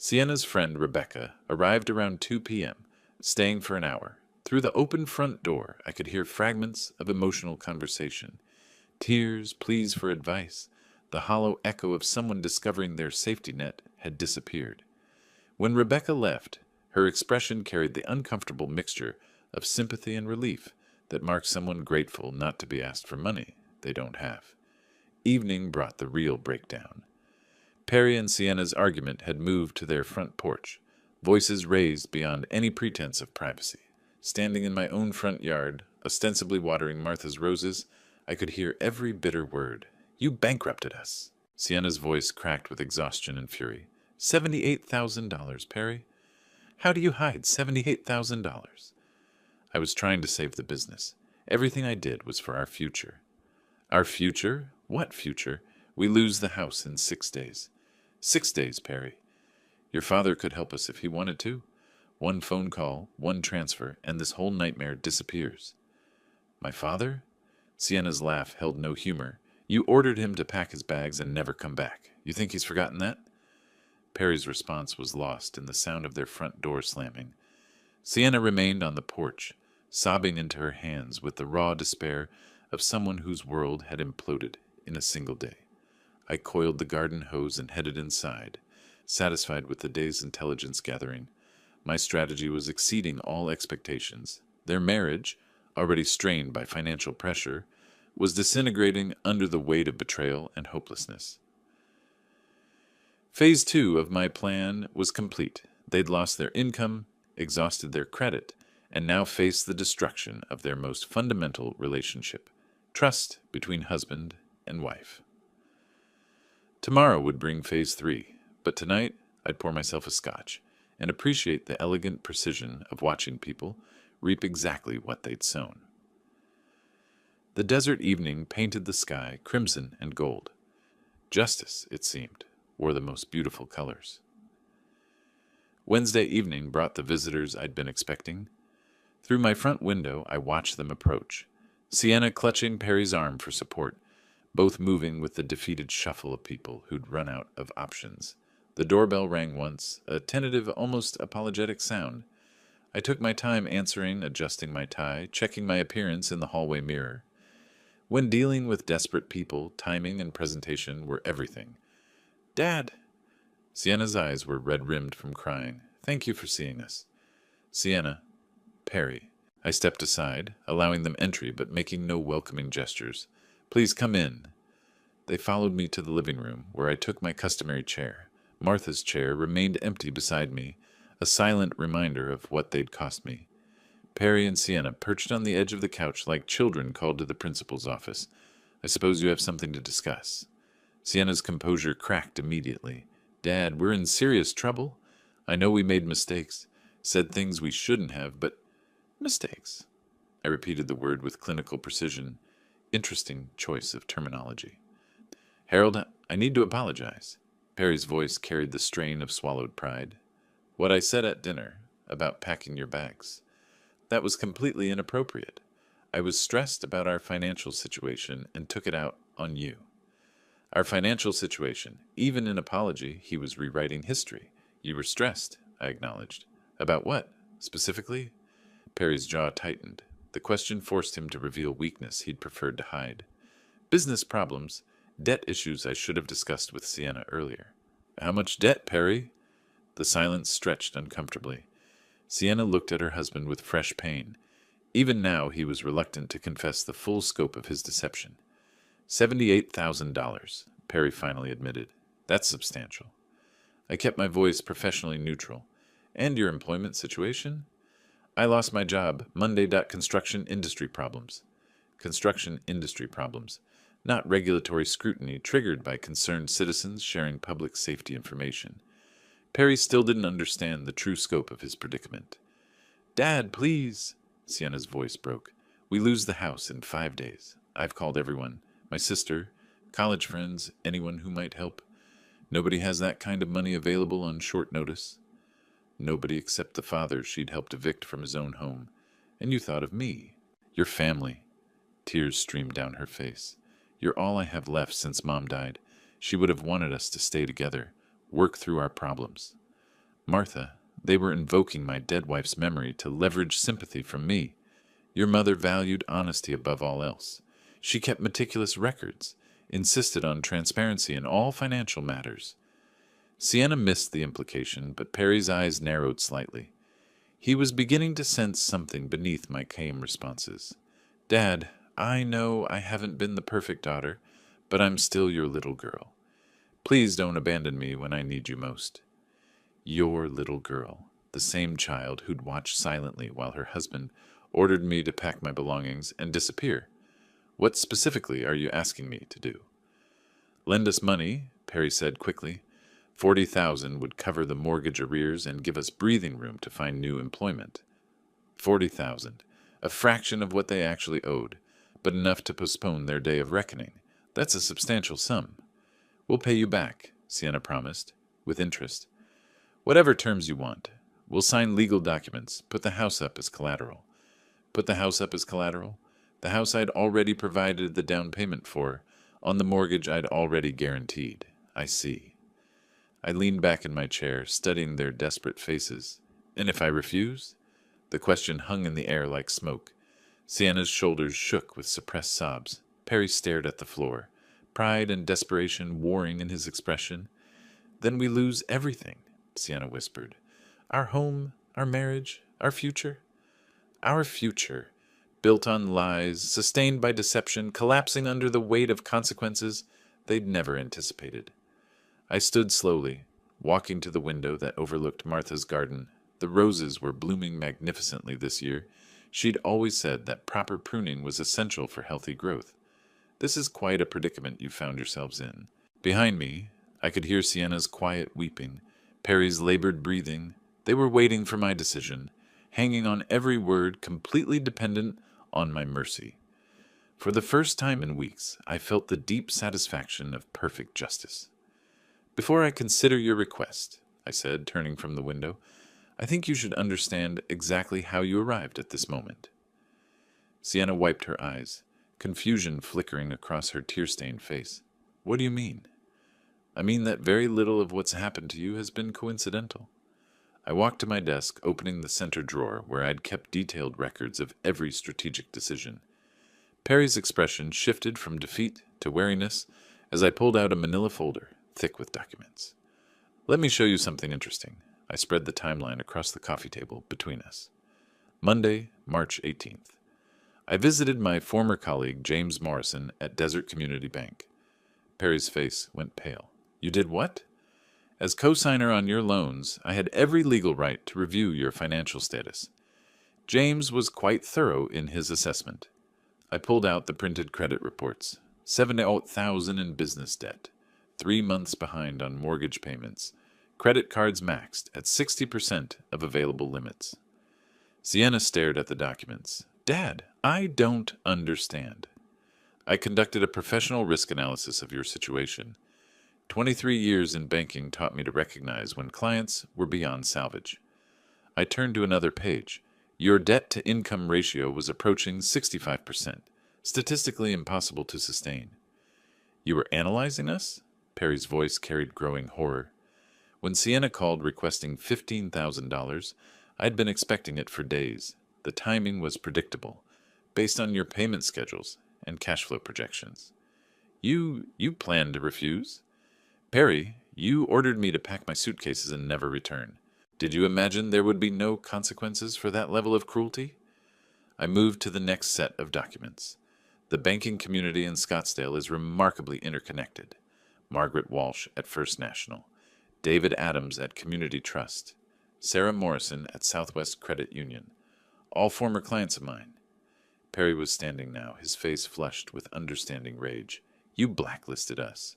Sienna's friend Rebecca arrived around 2 p.m., staying for an hour. Through the open front door, I could hear fragments of emotional conversation. Tears, pleas for advice. The hollow echo of someone discovering their safety net had disappeared. When Rebecca left, her expression carried the uncomfortable mixture of sympathy and relief that marks someone grateful not to be asked for money they don't have. Evening brought the real breakdown. Perry and Sienna's argument had moved to their front porch, voices raised beyond any pretense of privacy. Standing in my own front yard, ostensibly watering Martha's roses, I could hear every bitter word. "You bankrupted us." Sienna's voice cracked with exhaustion and fury. $78,000, Perry. How do you hide $78,000? I was trying to save the business. Everything I did was for our future. Our future? What future? We lose the house in 6 days. 6 days, Perry. Your father could help us if he wanted to. One phone call, one transfer, and this whole nightmare disappears. My father? Sienna's laugh held no humor. You ordered him to pack his bags and never come back. You think he's forgotten that? Perry's response was lost in the sound of their front door slamming. Sienna remained on the porch, sobbing into her hands with the raw despair of someone whose world had imploded in a single day. I coiled the garden hose and headed inside, satisfied with the day's intelligence gathering. My strategy was exceeding all expectations. Their marriage, already strained by financial pressure, was disintegrating under the weight of betrayal and hopelessness. Phase 2 of my plan was complete. They'd lost their income, exhausted their credit, and now faced the destruction of their most fundamental relationship, trust between husband and wife. Tomorrow would bring phase 3, but tonight I'd pour myself a scotch and appreciate the elegant precision of watching people reap exactly what they'd sown. The desert evening painted the sky crimson and gold. Justice, it seemed, wore the most beautiful colors. Wednesday evening brought the visitors I'd been expecting. Through my front window, I watched them approach, Sienna clutching Perry's arm for support, both moving with the defeated shuffle of people who'd run out of options. The doorbell rang once, a tentative, almost apologetic sound. I took my time answering, adjusting my tie, checking my appearance in the hallway mirror. When dealing with desperate people, timing and presentation were everything. "Dad!" Sienna's eyes were red-rimmed from crying. "Thank you for seeing us." "Sienna." "Perry." I stepped aside, allowing them entry but making no welcoming gestures. "Please come in." They followed me to the living room, where I took my customary chair. Martha's chair remained empty beside me, a silent reminder of what they'd cost me. Perry and Sienna perched on the edge of the couch like children called to the principal's office. "I suppose you have something to discuss." Sienna's composure cracked immediately. "Dad, we're in serious trouble. I know we made mistakes, said things we shouldn't have, but—" "Mistakes." I repeated the word with clinical precision. Interesting choice of terminology. "Harold, I need to apologize." Perry's voice carried the strain of swallowed pride. "What I said at dinner, about packing your bags. That was completely inappropriate. I was stressed about our financial situation and took it out on you." "Our financial situation." Even in apology, he was rewriting history. "You were stressed," I acknowledged. "About what, specifically?" Perry's jaw tightened. The question forced him to reveal weakness he'd preferred to hide. "Business problems. Debt issues I should have discussed with Sienna earlier." "How much debt, Perry?" The silence stretched uncomfortably. Sienna looked at her husband with fresh pain. Even now he was reluctant to confess the full scope of his deception. $78,000, Perry finally admitted. "That's substantial." I kept my voice professionally neutral. "And your employment situation?" "I lost my job. Monday. Construction industry problems." Construction industry problems. Not regulatory scrutiny triggered by concerned citizens sharing public safety information. Perry still didn't understand the true scope of his predicament. "Dad, please!" Sienna's voice broke. "We lose the house in 5 days. I've called everyone. My sister, college friends, anyone who might help. Nobody has that kind of money available on short notice." "Nobody except the father she'd helped evict from his own home. And you thought of me. Your family." Tears streamed down her face. "You're all I have left since Mom died. She would have wanted us to stay together, work through our problems." "Martha, they were invoking my dead wife's memory to leverage sympathy from me. Your mother valued honesty above all else. She kept meticulous records, insisted on transparency in all financial matters." Sienna missed the implication, but Perry's eyes narrowed slightly. He was beginning to sense something beneath my calm responses. "Dad, I know I haven't been the perfect daughter, but I'm still your little girl. Please don't abandon me when I need you most." Your little girl, the same child who'd watched silently while her husband ordered me to pack my belongings and disappear. "What specifically are you asking me to do?" "Lend us money," Perry said quickly. 40,000 would cover the mortgage arrears and give us breathing room to find new employment. 40,000, a fraction of what they actually owed, but enough to postpone their day of reckoning. That's a substantial sum. "We'll pay you back," Sienna promised, with interest. "Whatever terms you want. We'll sign legal documents, put the house up as collateral." "Put the house up as collateral?" "The house I'd already provided the down payment for, on the mortgage I'd already guaranteed." "I see." I leaned back in my chair, studying their desperate faces. "And if I refuse?" The question hung in the air like smoke. Sienna's shoulders shook with suppressed sobs. Perry stared at the floor, pride and desperation warring in his expression. "Then we lose everything," Sienna whispered. "Our home, our marriage, our future." "Our future, built on lies, sustained by deception, collapsing under the weight of consequences they'd never anticipated." I stood slowly, walking to the window that overlooked Martha's garden. The roses were blooming magnificently this year. She'd always said that proper pruning was essential for healthy growth. This is quite a predicament you found yourselves in. Behind me, I could hear Sienna's quiet weeping, Perry's labored breathing. They were waiting for my decision, hanging on every word, completely dependent on my mercy. For the first time in weeks, I felt the deep satisfaction of perfect justice. "Before I consider your request," I said, turning from the window, "I think you should understand exactly how you arrived at this moment." Sienna wiped her eyes, confusion flickering across her tear-stained face. "What do you mean?" "I mean that very little of what's happened to you has been coincidental." I walked to my desk, opening the center drawer where I'd kept detailed records of every strategic decision. Perry's expression shifted from defeat to wariness as I pulled out a manila folder, thick with documents. "Let me show you something interesting." I spread the timeline across the coffee table between us. Monday, March 18th. I visited my former colleague, James Morrison, at Desert Community Bank. Perry's face went pale. "You did what?" "As co-signer on your loans, I had every legal right to review your financial status. James was quite thorough in his assessment." I pulled out the printed credit reports. 78,000 in business debt, 3 months behind on mortgage payments, credit cards maxed at 60% of available limits. Sienna stared at the documents. "Dad, I don't understand." "I conducted a professional risk analysis of your situation. 23 years in banking taught me to recognize when clients were beyond salvage." I turned to another page. "Your debt-to-income ratio was approaching 65%, statistically impossible to sustain." "You were analyzing us?" Perry's voice carried growing horror. When Sienna called requesting $15,000, I'd been expecting it for days. The timing was predictable, based on your payment schedules and cash flow projections. You planned to refuse?" "Perry, you ordered me to pack my suitcases and never return. Did you imagine there would be no consequences for that level of cruelty?" I moved to the next set of documents. The banking community in Scottsdale is remarkably interconnected. Margaret Walsh at First National, David Adams at Community Trust, Sarah Morrison at Southwest Credit Union, all former clients of mine. Perry was standing now, his face flushed with understanding rage. "You blacklisted us."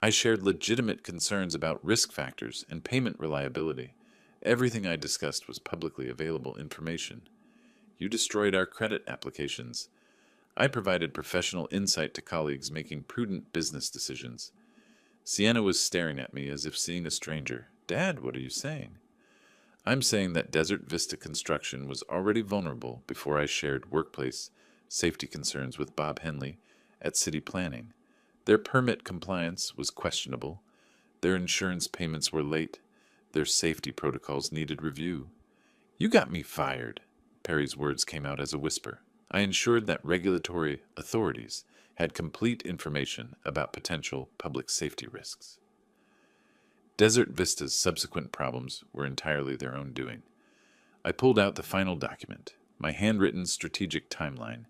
"I shared legitimate concerns about risk factors and payment reliability. Everything I discussed was publicly available information. You destroyed our credit applications. I provided professional insight to colleagues making prudent business decisions." Sienna was staring at me as if seeing a stranger. "Dad, what are you saying?" "I'm saying that Desert Vista Construction was already vulnerable before I shared workplace safety concerns with Bob Henley at City Planning. Their permit compliance was questionable. Their insurance payments were late. Their safety protocols needed review." "You got me fired." Perry's words came out as a whisper. "I ensured that regulatory authorities had complete information about potential public safety risks." Desert Vista's subsequent problems were entirely their own doing. I pulled out the final document, my handwritten strategic timeline.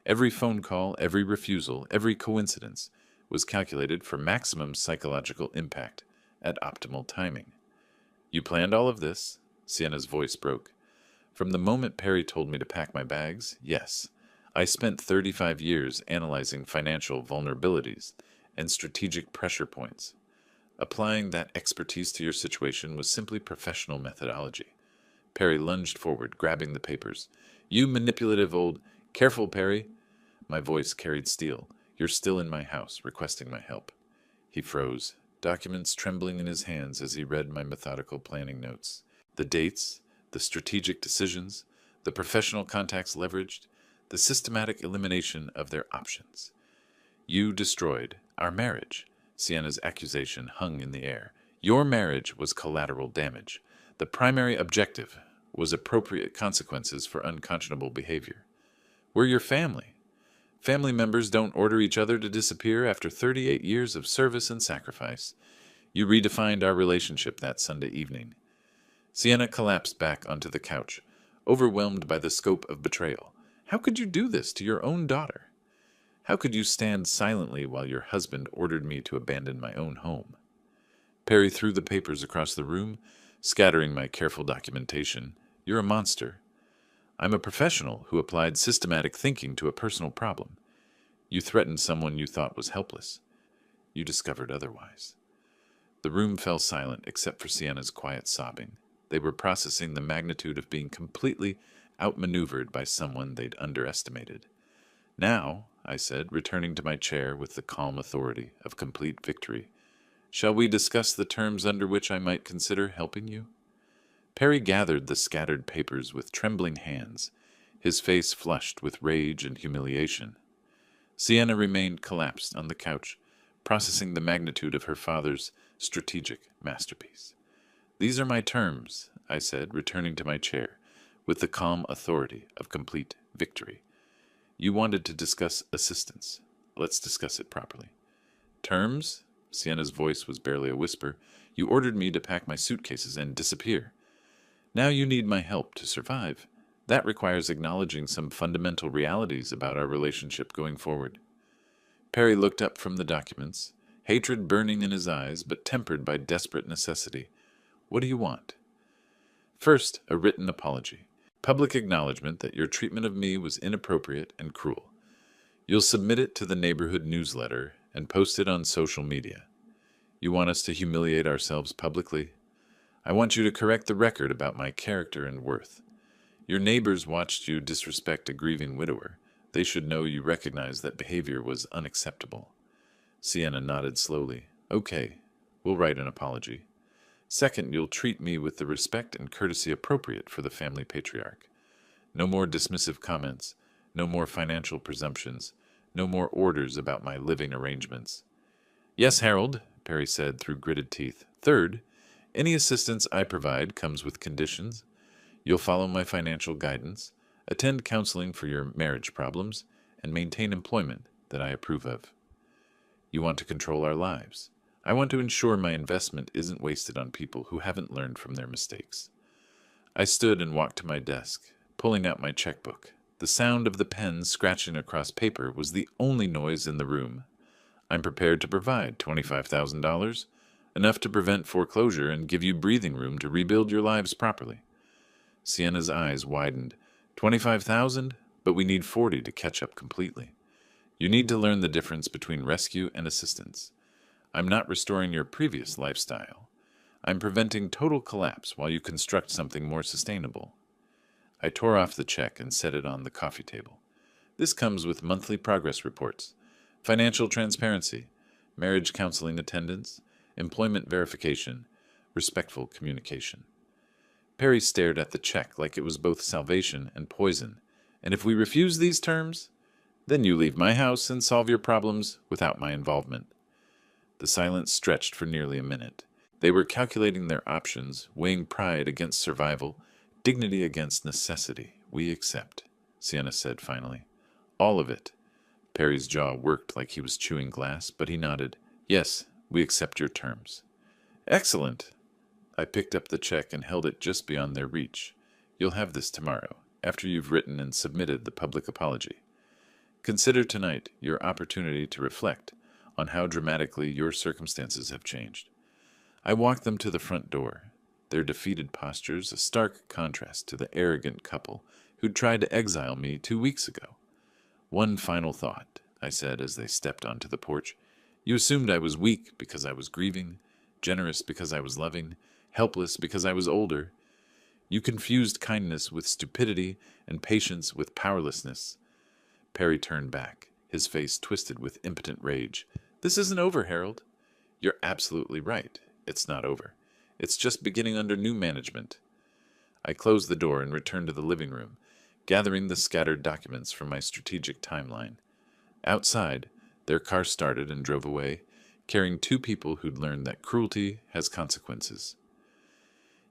Every phone call, every refusal, every coincidence was calculated for maximum psychological impact at optimal timing. "You planned all of this?" Sienna's voice broke. "From the moment Perry told me to pack my bags, yes. I spent 35 years analyzing financial vulnerabilities and strategic pressure points. Applying that expertise to your situation was simply professional methodology." Perry lunged forward, grabbing the papers. "You manipulative old—" "Careful, Perry." My voice carried steel. "You're still in my house, requesting my help." He froze, documents trembling in his hands as he read my methodical planning notes. The dates, the strategic decisions, the professional contacts leveraged, the systematic elimination of their options. "You destroyed our marriage." Sienna's accusation hung in the air. "Your marriage was collateral damage. The primary objective was appropriate consequences for unconscionable behavior. We're your family. Family members don't order each other to disappear after 38 years of service and sacrifice. You redefined our relationship that Sunday evening." Sienna collapsed back onto the couch, overwhelmed by the scope of betrayal. "How could you do this to your own daughter? How could you stand silently while your husband ordered me to abandon my own home?" Perry threw the papers across the room, scattering my careful documentation. You're a monster. I'm a professional who applied systematic thinking to a personal problem. You threatened someone you thought was helpless. You discovered otherwise. The room fell silent except for Sienna's quiet sobbing. They were processing the magnitude of being completely outmaneuvered by someone they'd underestimated. Now, I said, returning to my chair with the calm authority of complete victory, shall we discuss the terms under which I might consider helping you? Perry gathered the scattered papers with trembling hands, his face flushed with rage and humiliation. Sienna remained collapsed on the couch, processing the magnitude of her father's strategic masterpiece. These are my terms, I said, returning to my chair, with the calm authority of complete victory. You wanted to discuss assistance. Let's discuss it properly. Terms? Sienna's voice was barely a whisper. You ordered me to pack my suitcases and disappear. Now you need my help to survive. That requires acknowledging some fundamental realities about our relationship going forward. Perry looked up from the documents, hatred burning in his eyes, but tempered by desperate necessity. What do you want? First, a written apology. Public acknowledgement that your treatment of me was inappropriate and cruel. You'll submit it to the neighborhood newsletter and post it on social media. You want us to humiliate ourselves publicly? I want you to correct the record about my character and worth. Your neighbors watched you disrespect a grieving widower. They should know you recognize that behavior was unacceptable. Sienna nodded slowly. Okay, we'll write an apology. Second, you'll treat me with the respect and courtesy appropriate for the family patriarch. No more dismissive comments, no more financial presumptions, no more orders about my living arrangements. Yes, Harold, Perry said through gritted teeth. Third, any assistance I provide comes with conditions. You'll follow my financial guidance, attend counseling for your marriage problems, and maintain employment that I approve of. You want to control our lives. I want to ensure my investment isn't wasted on people who haven't learned from their mistakes. I stood and walked to my desk, pulling out my checkbook. The sound of the pen scratching across paper was the only noise in the room. I'm prepared to provide $25,000, enough to prevent foreclosure and give you breathing room to rebuild your lives properly. Sienna's eyes widened. 25,000, but we need 40 to catch up completely. You need to learn the difference between rescue and assistance. I'm not restoring your previous lifestyle. I'm preventing total collapse while you construct something more sustainable. I tore off the check and set it on the coffee table. This comes with monthly progress reports, financial transparency, marriage counseling attendance, employment verification, respectful communication. Perry stared at the check like it was both salvation and poison. And if we refuse these terms, then you leave my house and solve your problems without my involvement. The silence stretched for nearly a minute. They were calculating their options, weighing pride against survival, dignity against necessity. We accept, Sienna said finally. All of it. Perry's jaw worked like he was chewing glass, but he nodded. Yes, we accept your terms. Excellent. I picked up the check and held it just beyond their reach. You'll have this tomorrow, after you've written and submitted the public apology. Consider tonight your opportunity to reflect on how dramatically your circumstances have changed. I walked them to the front door, their defeated postures a stark contrast to the arrogant couple who'd tried to exile me 2 weeks ago. One final thought, I said as they stepped onto the porch. You assumed I was weak because I was grieving, generous because I was loving, helpless because I was older. You confused kindness with stupidity and patience with powerlessness. Perry turned back, his face twisted with impotent rage. This isn't over, Harold. You're absolutely right. It's not over. It's just beginning under new management. I closed the door and returned to the living room, gathering the scattered documents from my strategic timeline. Outside, their car started and drove away, carrying 2 people who'd learned that cruelty has consequences.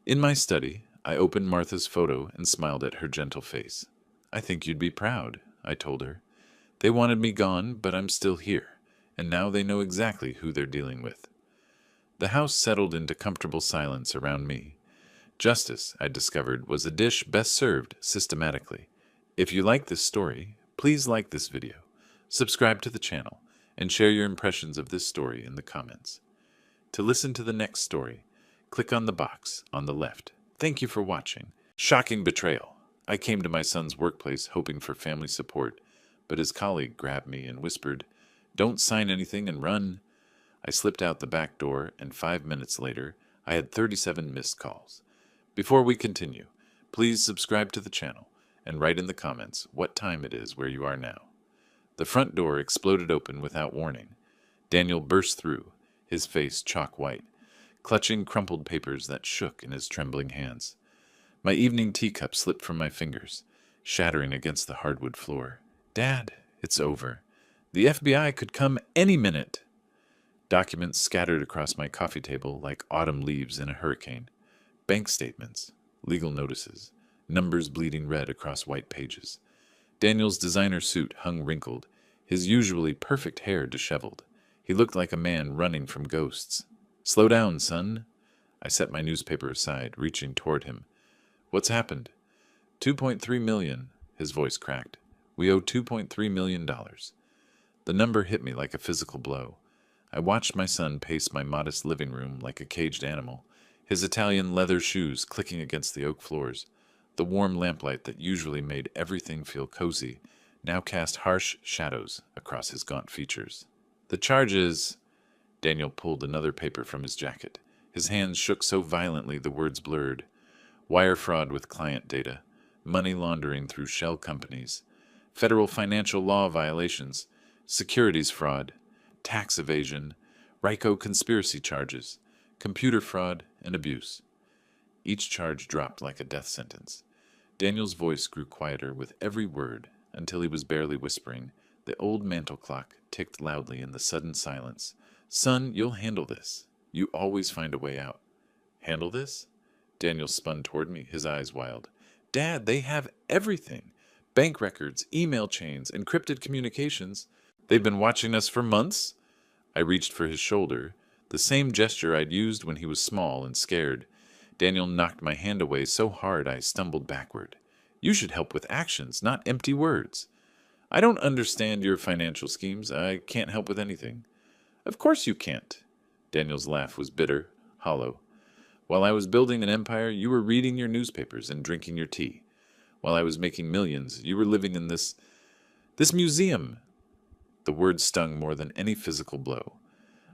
In my study, I opened Martha's photo and smiled at her gentle face. I think you'd be proud, I told her. They wanted me gone, but I'm still here, and now they know exactly who they're dealing with. The house settled into comfortable silence around me. Justice, I discovered, was a dish best served systematically. If you like this story, please like this video, subscribe to the channel, and share your impressions of this story in the comments. To listen to the next story, Click on the box on the left. Thank you for watching. Shocking betrayal. I came to my son's workplace hoping for family support, but his colleague grabbed me and whispered, "Don't sign anything and run." I slipped out the back door, and 5 minutes later, I had 37 missed calls. Before we continue, please subscribe to the channel and write in the comments what time it is where you are now. The front door exploded open without warning. Daniel burst through, his face chalk white, clutching crumpled papers that shook in his trembling hands. My evening teacup slipped from my fingers, shattering against the hardwood floor. "Dad, it's over. The FBI could come any minute." Documents scattered across my coffee table like autumn leaves in a hurricane. Bank statements, legal notices, numbers bleeding red across white pages. Daniel's designer suit hung wrinkled, his usually perfect hair disheveled. He looked like a man running from ghosts. "Slow down, son." I set my newspaper aside, reaching toward him. "What's happened?" $2.3 million, his voice cracked. "We owe $2.3 million. The number hit me like a physical blow. I watched my son pace my modest living room like a caged animal, his Italian leather shoes clicking against the oak floors. The warm lamplight that usually made everything feel cozy now cast harsh shadows across his gaunt features. "The charges—" Daniel pulled another paper from his jacket. His hands shook so violently the words blurred. "Wire fraud with client data, money laundering through shell companies, federal financial law violations, securities fraud, tax evasion, RICO conspiracy charges, computer fraud, and abuse." Each charge dropped like a death sentence. Daniel's voice grew quieter with every word until he was barely whispering. The old mantel clock ticked loudly in the sudden silence. "Son, you'll handle this. You always find a way out." "Handle this?" Daniel spun toward me, his eyes wild. "Dad, they have everything. Bank records, email chains, encrypted communications. They've been watching us for months." I reached for his shoulder, the same gesture I'd used when he was small and scared. Daniel knocked my hand away so hard I stumbled backward. "You should help with actions, not empty words." "I don't understand your financial schemes. I can't help with anything." "Of course you can't." Daniel's laugh was bitter, hollow. "While I was building an empire, you were reading your newspapers and drinking your tea. While I was making millions, you were living in this museum." The words stung more than any physical blow.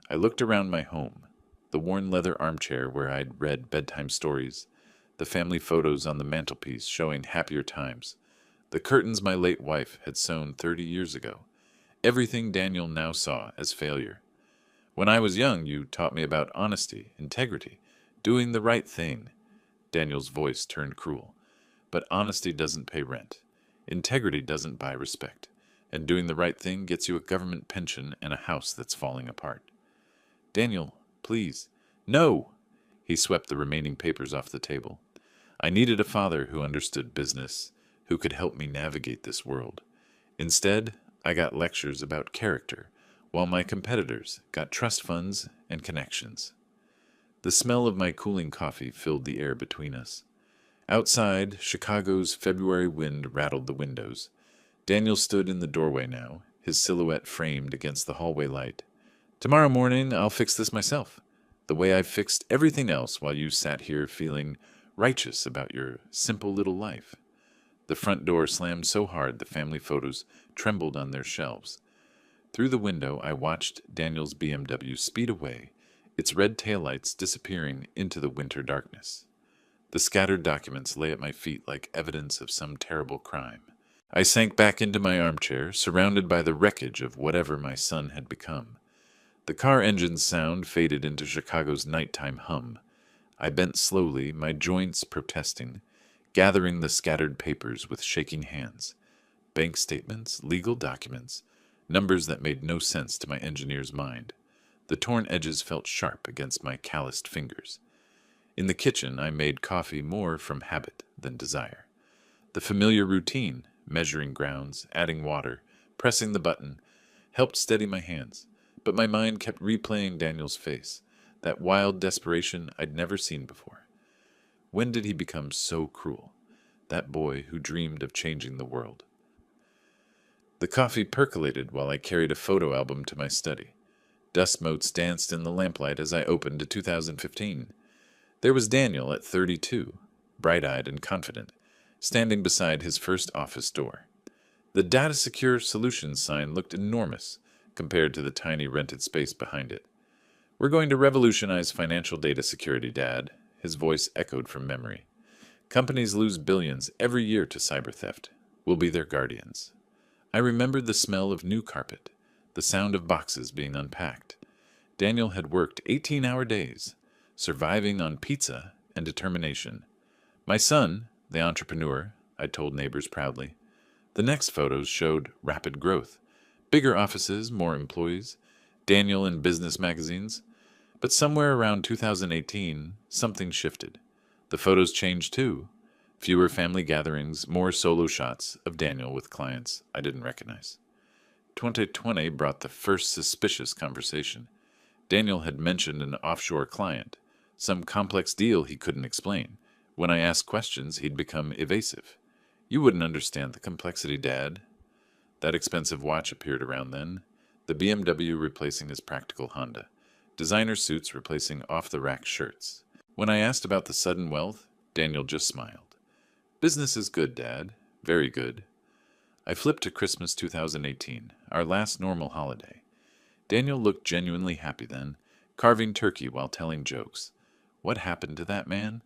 I looked around my home, the worn leather armchair where I'd read bedtime stories, the family photos on the mantelpiece showing happier times, the curtains my late wife had sewn 30 years ago. Everything Daniel now saw as failure. "When I was young, you taught me about honesty, integrity, doing the right thing." Daniel's voice turned cruel. "But honesty doesn't pay rent. Integrity doesn't buy respect. And doing the right thing gets you a government pension and a house that's falling apart." "Daniel, please." "No!" He swept the remaining papers off the table. I needed a father who understood business, who could help me navigate this world. Instead, I got lectures about character, while my competitors got trust funds and connections. The smell of my cooling coffee filled the air between us. Outside, Chicago's February wind rattled the windows. Daniel stood in the doorway now, his silhouette framed against the hallway light. "Tomorrow morning, I'll fix this myself, the way I've fixed everything else while you sat here feeling righteous about your simple little life." The front door slammed so hard the family photos trembled on their shelves. Through the window, I watched Daniel's BMW speed away, its red taillights disappearing into the winter darkness. The scattered documents lay at my feet like evidence of some terrible crime. I sank back into my armchair, surrounded by the wreckage of whatever my son had become. The car engine's sound faded into Chicago's nighttime hum. I bent slowly, my joints protesting, gathering the scattered papers with shaking hands. Bank statements, legal documents, numbers that made no sense to my engineer's mind. The torn edges felt sharp against my calloused fingers. In the kitchen, I made coffee more from habit than desire. The familiar routine, measuring grounds, adding water, pressing the button, helped steady my hands, but my mind kept replaying Daniel's face, that wild desperation I'd never seen before. When did he become so cruel? That boy who dreamed of changing the world. The coffee percolated while I carried a photo album to my study. Dust motes danced in the lamplight as I opened to 2015. There was Daniel at 32, bright-eyed and confident, standing beside his first office door. The Data Secure Solutions sign looked enormous compared to the tiny rented space behind it. "We're going to revolutionize financial data security, Dad," his voice echoed from memory. "Companies lose billions every year to cyber theft. We'll be their guardians." I remembered the smell of new carpet, the sound of boxes being unpacked. Daniel had worked 18-hour days, surviving on pizza and determination. "My son, the entrepreneur," I told neighbors proudly. The next photos showed rapid growth. Bigger offices, more employees, Daniel in business magazines. But somewhere around 2018, something shifted. The photos changed too. Fewer family gatherings, more solo shots of Daniel with clients I didn't recognize. 2020 brought the first suspicious conversation. Daniel had mentioned an offshore client, some complex deal he couldn't explain. When I asked questions, he'd become evasive. "You wouldn't understand the complexity, Dad." That expensive watch appeared around then, the BMW replacing his practical Honda, designer suits replacing off-the-rack shirts. When I asked about the sudden wealth, Daniel just smiled. "Business is good, Dad. Very good." I flipped to Christmas 2018, our last normal holiday. Daniel looked genuinely happy then, carving turkey while telling jokes. What happened to that man?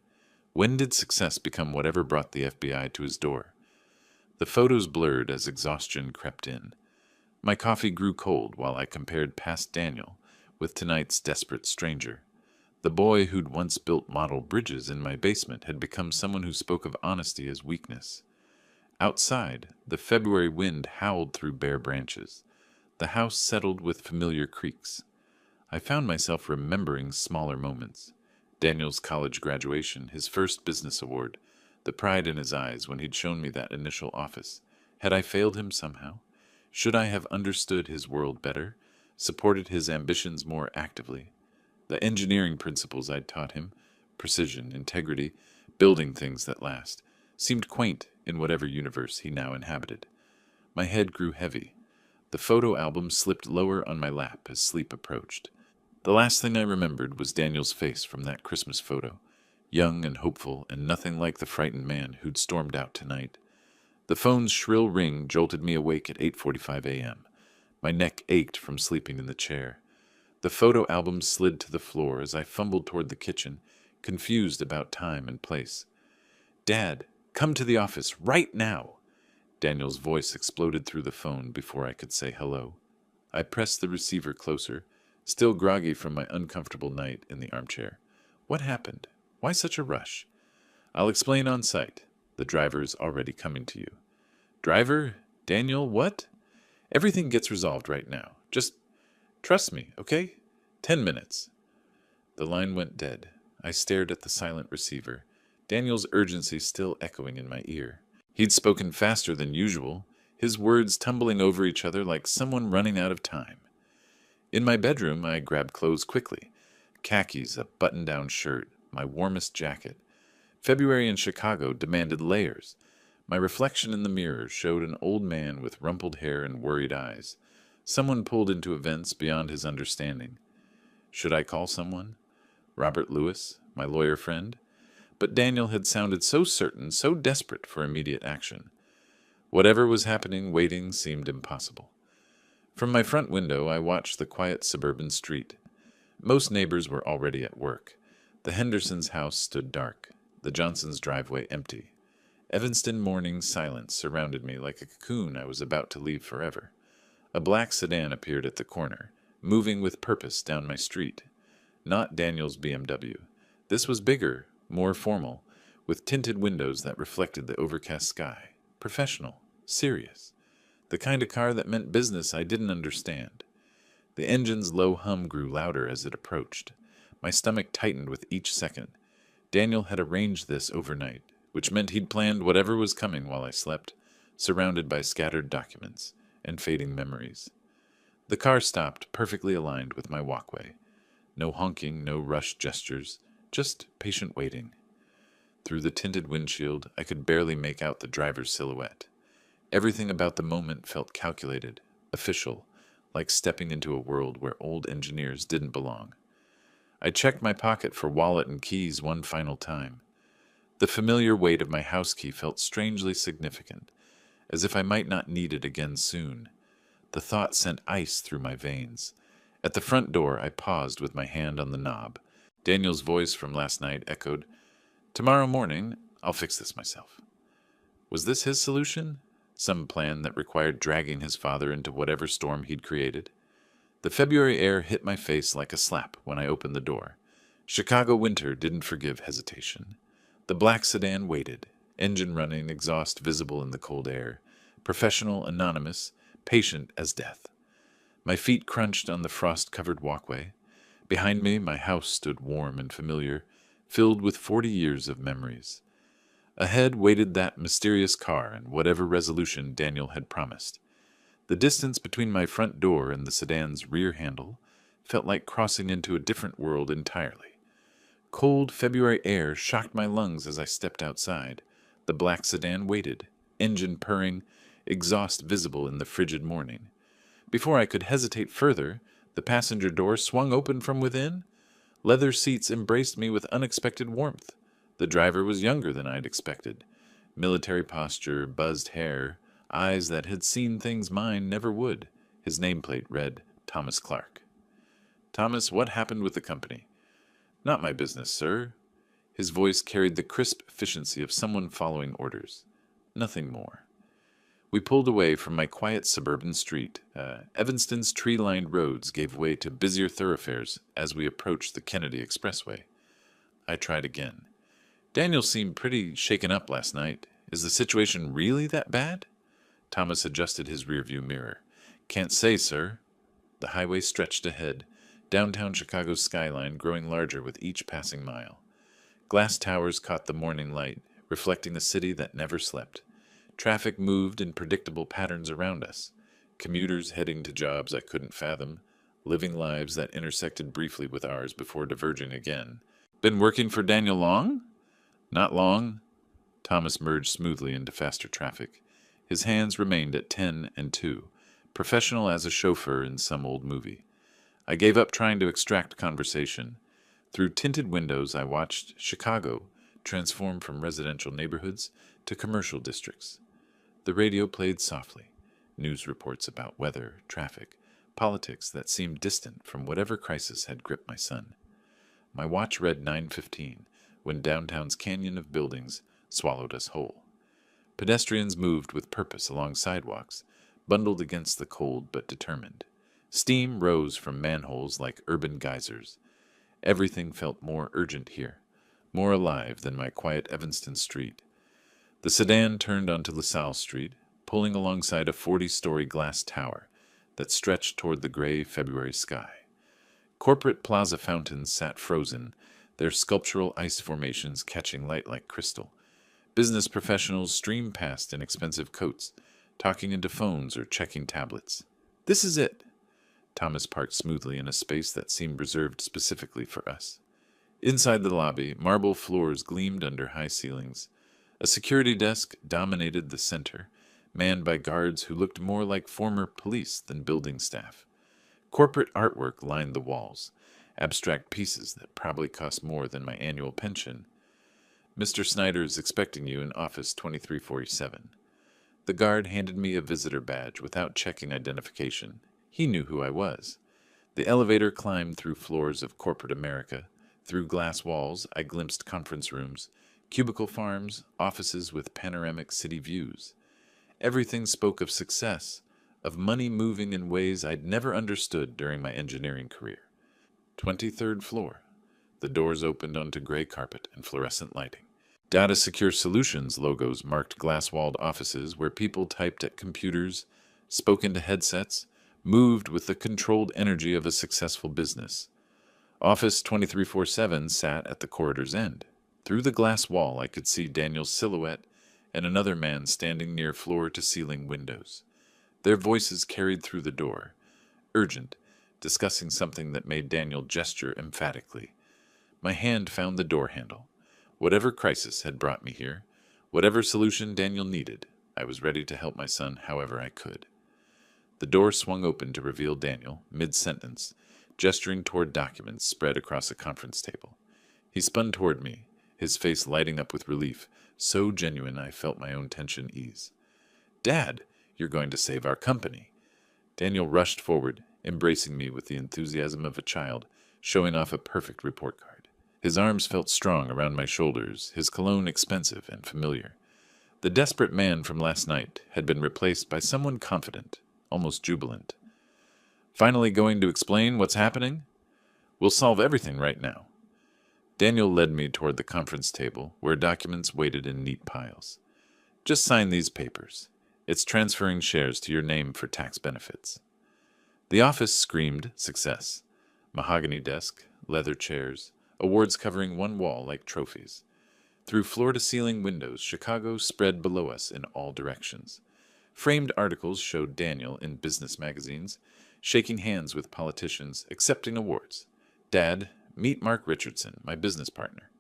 When did success become whatever brought the FBI to his door? The photos blurred as exhaustion crept in. My coffee grew cold while I compared past Daniel with tonight's desperate stranger. The boy who'd once built model bridges in my basement had become someone who spoke of honesty as weakness. Outside, the February wind howled through bare branches. The house settled with familiar creaks. I found myself remembering smaller moments. Daniel's college graduation, his first business award, the pride in his eyes when he'd shown me that initial office. Had I failed him somehow? Should I have understood his world better, supported his ambitions more actively? The engineering principles I'd taught him, precision, integrity, building things that last, seemed quaint in whatever universe he now inhabited. My head grew heavy. The photo album slipped lower on my lap as sleep approached. The last thing I remembered was Daniel's face from that Christmas photo, young and hopeful and nothing like the frightened man who'd stormed out tonight. The phone's shrill ring jolted me awake at 8:45 a.m. My neck ached from sleeping in the chair. The photo album slid to the floor as I fumbled toward the kitchen, confused about time and place. "Dad, come to the office right now!" Daniel's voice exploded through the phone before I could say hello. I pressed the receiver closer, still groggy from my uncomfortable night in the armchair. "What happened? Why such a rush?" "I'll explain on site. The driver's already coming to you." "Driver? Daniel, what?" "Everything gets resolved right now. Just trust me, okay? 10 minutes. The line went dead. I stared at the silent receiver, Daniel's urgency still echoing in my ear. He'd spoken faster than usual, his words tumbling over each other like someone running out of time. In my bedroom, I grabbed clothes quickly. Khakis, a button-down shirt, my warmest jacket. February in Chicago demanded layers. My reflection in the mirror showed an old man with rumpled hair and worried eyes. Someone pulled into events beyond his understanding. Should I call someone? Robert Lewis, my lawyer friend? But Daniel had sounded so certain, so desperate for immediate action. Whatever was happening, waiting seemed impossible. From my front window, I watched the quiet suburban street. Most neighbors were already at work. The Hendersons' house stood dark, the Johnsons' driveway empty. Evanston morning silence surrounded me like a cocoon I was about to leave forever. A black sedan appeared at the corner, moving with purpose down my street. Not Daniel's BMW. This was bigger, more formal, with tinted windows that reflected the overcast sky. Professional, serious. The kind of car that meant business I didn't understand. The engine's low hum grew louder as it approached. My stomach tightened with each second. Daniel had arranged this overnight, which meant he'd planned whatever was coming while I slept, surrounded by scattered documents and fading memories. The car stopped, perfectly aligned with my walkway. No honking, no rushed gestures, just patient waiting. Through the tinted windshield, I could barely make out the driver's silhouette. Everything about the moment felt calculated, official, like stepping into a world where old engineers didn't belong. I checked my pocket for wallet and keys one final time. The familiar weight of my house key felt strangely significant, as if I might not need it again soon. The thought sent ice through my veins. At the front door, I paused with my hand on the knob. Daniel's voice from last night echoed, "Tomorrow morning, I'll fix this myself." Was this his solution? Some plan that required dragging his father into whatever storm he'd created? The February air hit my face like a slap when I opened the door. Chicago winter didn't forgive hesitation. The black sedan waited, engine running, exhaust visible in the cold air, professional, anonymous, patient as death. My feet crunched on the frost-covered walkway. Behind me, my house stood warm and familiar, filled with 40 years of memories. Ahead waited that mysterious car and whatever resolution Daniel had promised. The distance between my front door and the sedan's rear handle felt like crossing into a different world entirely. Cold February air shocked my lungs as I stepped outside. The black sedan waited, engine purring, exhaust visible in the frigid morning. Before I could hesitate further, the passenger door swung open from within. Leather seats embraced me with unexpected warmth. The driver was younger than I'd expected. Military posture, buzzed hair, eyes that had seen things mine never would. His nameplate read, Thomas Clark. "Thomas, what happened with the company?" "Not my business, sir." His voice carried the crisp efficiency of someone following orders. "Nothing more." We pulled away from my quiet suburban street. Evanston's tree-lined roads gave way to busier thoroughfares as we approached the Kennedy Expressway. I tried again. "Daniel seemed pretty shaken up last night. Is the situation really that bad?" Thomas adjusted his rearview mirror. "Can't say, sir." The highway stretched ahead, downtown Chicago's skyline growing larger with each passing mile. Glass towers caught the morning light, reflecting a city that never slept. Traffic moved in predictable patterns around us. Commuters heading to jobs I couldn't fathom, living lives that intersected briefly with ours before diverging again. "Been working for Daniel long?" "Not long." Thomas merged smoothly into faster traffic. His hands remained at 10 and 2, professional as a chauffeur in some old movie. I gave up trying to extract conversation. Through tinted windows, I watched Chicago transform from residential neighborhoods to commercial districts. The radio played softly, news reports about weather, traffic, politics that seemed distant from whatever crisis had gripped my son. My watch read 9:15 when downtown's canyon of buildings swallowed us whole. Pedestrians moved with purpose along sidewalks, bundled against the cold but determined. Steam rose from manholes like urban geysers. Everything felt more urgent here, more alive than my quiet Evanston street. The sedan turned onto LaSalle Street, pulling alongside a 40-story glass tower that stretched toward the gray February sky. Corporate plaza fountains sat frozen, their sculptural ice formations catching light like crystal. Business professionals streamed past in expensive coats, talking into phones or checking tablets. "This is it." Thomas parked smoothly in a space that seemed reserved specifically for us. Inside the lobby, marble floors gleamed under high ceilings. A security desk dominated the center, manned by guards who looked more like former police than building staff. Corporate artwork lined the walls, abstract pieces that probably cost more than my annual pension. "Mr. Snyder is expecting you in office 2347. The guard handed me a visitor badge without checking identification. He knew who I was. The elevator climbed through floors of corporate America. Through glass walls, I glimpsed conference rooms, cubicle farms, offices with panoramic city views. Everything spoke of success, of money moving in ways I'd never understood during my engineering career. 23rd floor. The doors opened onto gray carpet and fluorescent lighting. Data Secure Solutions logos marked glass-walled offices where people typed at computers, spoke into headsets, moved with the controlled energy of a successful business. Office 2347 sat at the corridor's end. Through the glass wall, I could see Daniel's silhouette and another man standing near floor-to-ceiling windows. Their voices carried through the door, urgent, discussing something that made Daniel gesture emphatically. My hand found the door handle. Whatever crisis had brought me here, whatever solution Daniel needed, I was ready to help my son however I could. The door swung open to reveal Daniel, mid-sentence, gesturing toward documents spread across a conference table. He spun toward me, his face lighting up with relief, so genuine I felt my own tension ease. "Dad, you're going to save our company." Daniel rushed forward, embracing me with the enthusiasm of a child, showing off a perfect report card. His arms felt strong around my shoulders, his cologne expensive and familiar. The desperate man from last night had been replaced by someone confident, almost jubilant. "Finally going to explain what's happening? We'll solve everything right now." Daniel led me toward the conference table, where documents waited in neat piles. "Just sign these papers. It's transferring shares to your name for tax benefits." The office screamed success. Mahogany desk, leather chairs, awards covering one wall like trophies. Through floor-to-ceiling windows, Chicago spread below us in all directions. Framed articles showed Daniel in business magazines, shaking hands with politicians, accepting awards. "Dad, meet Mark Richardson, my business partner."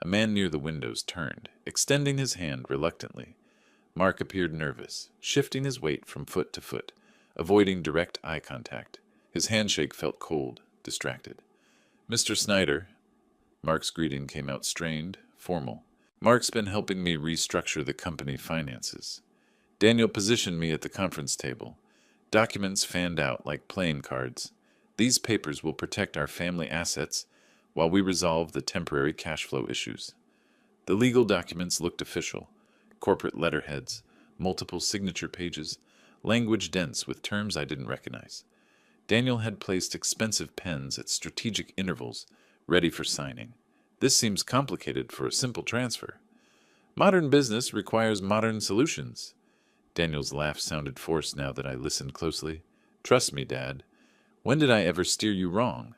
A man near the windows turned, extending his hand reluctantly. Mark appeared nervous, shifting his weight from foot to foot, avoiding direct eye contact. His handshake felt cold, distracted. "Mr. Snyder." Mark's greeting came out strained, formal. "Mark's been helping me restructure the company finances." Daniel positioned me at the conference table. Documents fanned out like playing cards. "These papers will protect our family assets while we resolve the temporary cash flow issues." The legal documents looked official. Corporate letterheads, multiple signature pages, language dense with terms I didn't recognize. Daniel had placed expensive pens at strategic intervals, ready for signing. "This seems complicated for a simple transfer." "Modern business requires modern solutions." Daniel's laugh sounded forced now that I listened closely. "Trust me, Dad. When did I ever steer you wrong?"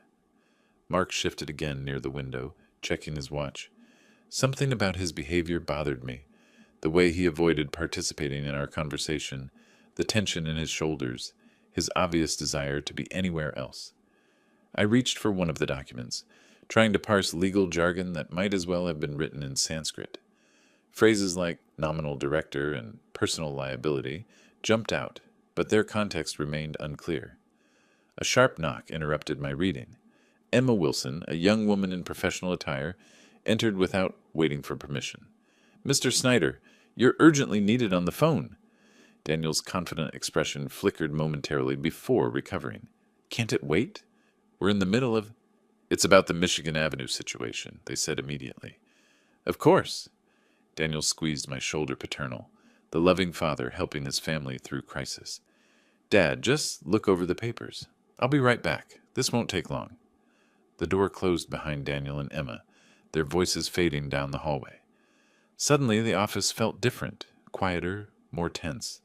Mark shifted again near the window, checking his watch. Something about his behavior bothered me. The way he avoided participating in our conversation, the tension in his shoulders, his obvious desire to be anywhere else. I reached for one of the documents, trying to parse legal jargon that might as well have been written in Sanskrit. Phrases like nominal director and personal liability jumped out, but their context remained unclear. A sharp knock interrupted my reading. Emma Wilson, a young woman in professional attire, entered without waiting for permission. "Mr. Snyder, you're urgently needed on the phone." Daniel's confident expression flickered momentarily before recovering. "Can't it wait? We're in the middle of—" "It's about the Michigan Avenue situation," they said immediately. "Of course." Daniel squeezed my shoulder paternal, the loving father helping his family through crisis. "Dad, just look over the papers. I'll be right back. This won't take long." The door closed behind Daniel and Emma, their voices fading down the hallway. Suddenly the office felt different, quieter, more tense.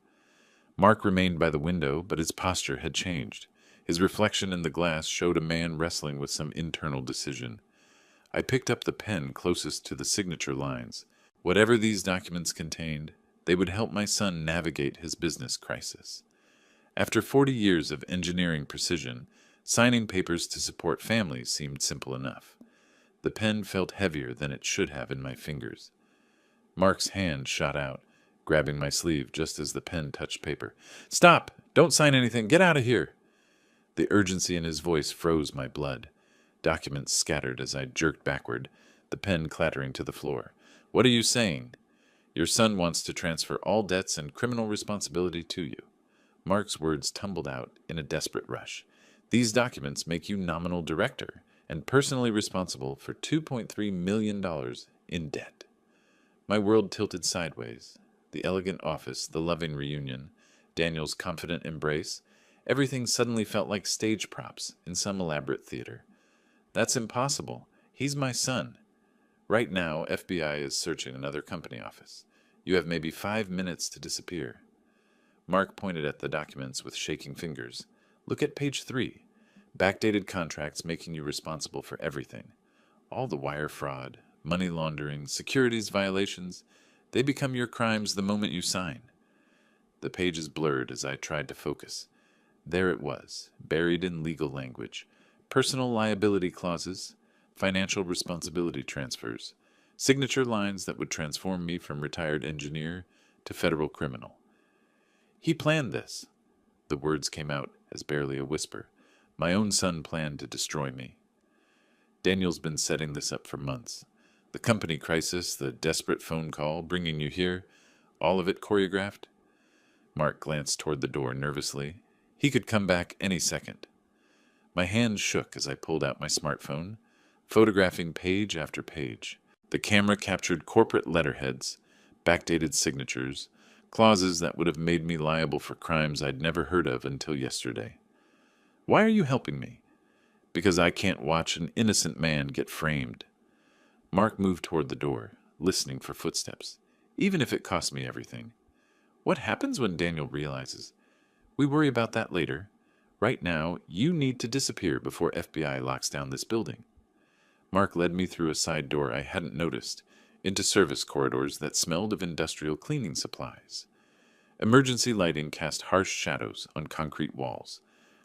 Mark remained by the window, but his posture had changed. His reflection in the glass showed a man wrestling with some internal decision. I picked up the pen closest to the signature lines. Whatever these documents contained, they would help my son navigate his business crisis. After 40 years of engineering precision, signing papers to support families seemed simple enough. The pen felt heavier than it should have in my fingers. Mark's hand shot out, grabbing my sleeve just as the pen touched paper. "Stop! Don't sign anything! Get out of here!" The urgency in his voice froze my blood. Documents scattered as I jerked backward, the pen clattering to the floor. "What are you saying?" "Your son wants to transfer all debts and criminal responsibility to you." Mark's words tumbled out in a desperate rush. "These documents make you nominal director and personally responsible for $2.3 million in debt." My world tilted sideways. The elegant office, the loving reunion, Daniel's confident embrace, everything suddenly felt like stage props in some elaborate theater. "That's impossible. He's my son. Right now, FBI is searching another company office. You have maybe 5 minutes to disappear." Mark pointed at the documents with shaking fingers. "Look at page 3. Backdated contracts making you responsible for everything. All the wire fraud, money laundering, securities violations, they become your crimes the moment you sign." The pages blurred as I tried to focus. There it was, buried in legal language. Personal liability clauses, financial responsibility transfers, signature lines that would transform me from retired engineer to federal criminal. "He planned this." The words came out as barely a whisper, My own son planned to destroy me. Daniel's been setting this up for months. The company crisis, the desperate phone call, bringing you here, all of it choreographed. Mark glanced toward the door nervously. He could come back any second. My hand shook as I pulled out my smartphone, photographing page after page. The camera captured corporate letterheads, backdated signatures, clauses that would have made me liable for crimes I'd never heard of until yesterday. Why are you helping me? Because I can't watch an innocent man get framed. Mark moved toward the door, listening for footsteps, even if it cost me everything. What happens when Daniel realizes? We worry about that later. Right now, you need to disappear before FBI locks down this building. Mark led me through a side door I hadn't noticed, into service corridors that smelled of industrial cleaning supplies. Emergency lighting cast harsh shadows on concrete walls.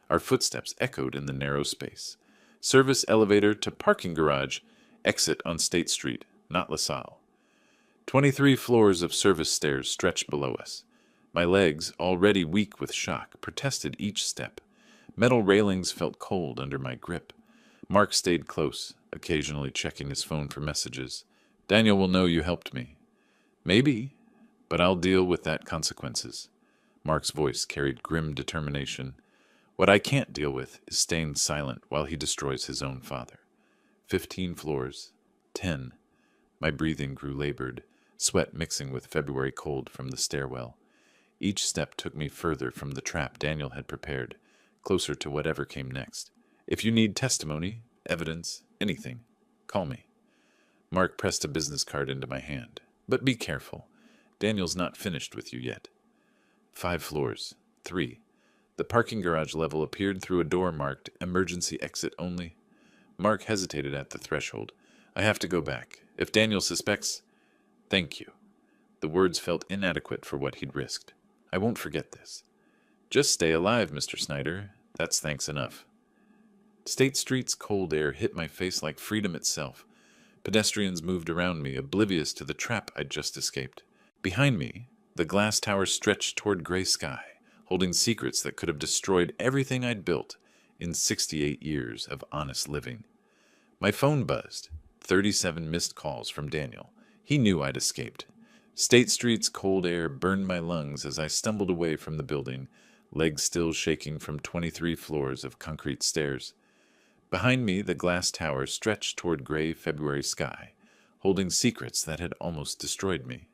Our footsteps echoed in the narrow space. Service elevator to parking garage, exit on State Street, not LaSalle. 23 floors of service stairs stretched below us. My legs, already weak with shock, protested each step. Metal railings felt cold under my grip. Mark stayed close, occasionally checking his phone for messages. Daniel will know you helped me. Maybe, but I'll deal with that consequences. Mark's voice carried grim determination. What I can't deal with is staying silent while he destroys his own father. 15 floors. 10. My breathing grew labored, sweat mixing with February cold from the stairwell. Each step took me further from the trap Daniel had prepared, closer to whatever came next. If you need testimony, evidence, anything, call me. Mark pressed a business card into my hand. But be careful. Daniel's not finished with you yet. 5 floors. 3. The parking garage level appeared through a door marked emergency exit only. Mark hesitated at the threshold. I have to go back. If Daniel suspects... Thank you. The words felt inadequate for what he'd risked. I won't forget this. Just stay alive, Mr. Snyder. That's thanks enough. State Street's cold air hit my face like freedom itself. Pedestrians moved around me, oblivious to the trap I'd just escaped. Behind me, the glass tower stretched toward gray sky, holding secrets that could have destroyed everything I'd built in 68 years of honest living. My phone buzzed. 37 missed calls from Daniel. He knew I'd escaped. State Street's cold air burned my lungs as I stumbled away from the building, legs still shaking from 23 floors of concrete stairs. Behind me, the glass tower stretched toward gray February sky, holding secrets that had almost destroyed me.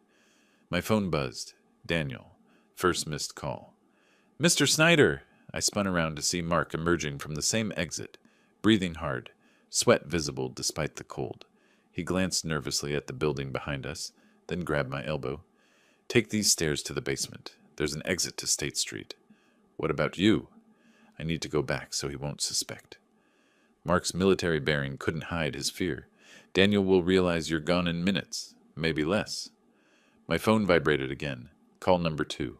My phone buzzed. Daniel. First missed call. Mr. Snyder! I spun around to see Mark emerging from the same exit, breathing hard, sweat visible despite the cold. He glanced nervously at the building behind us, then grabbed my elbow. Take these stairs to the basement. There's an exit to State Street. What about you? I need to go back so he won't suspect. Mark's military bearing couldn't hide his fear. Daniel will realize you're gone in minutes, maybe less. My phone vibrated again. Call number 2.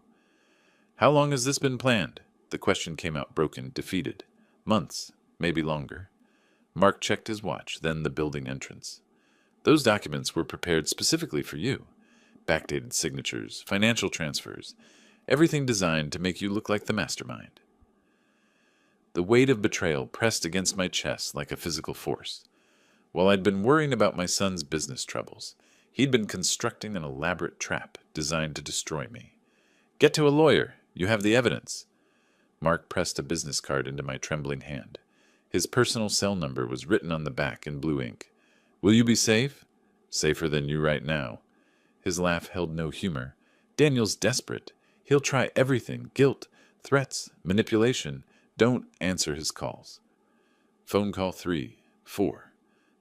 How long has this been planned? The question came out broken, defeated. Months, maybe longer. Mark checked his watch, then the building entrance. Those documents were prepared specifically for you. Backdated signatures, financial transfers, everything designed to make you look like the mastermind. The weight of betrayal pressed against my chest like a physical force. While I'd been worrying about my son's business troubles, he'd been constructing an elaborate trap designed to destroy me. Get to a lawyer. You have the evidence. Mark pressed a business card into my trembling hand. His personal cell number was written on the back in blue ink. Will you be safe? Safer than you right now. His laugh held no humor. Daniel's desperate. He'll try everything. Guilt, threats, manipulation. Don't answer his calls. Phone call 3, 4.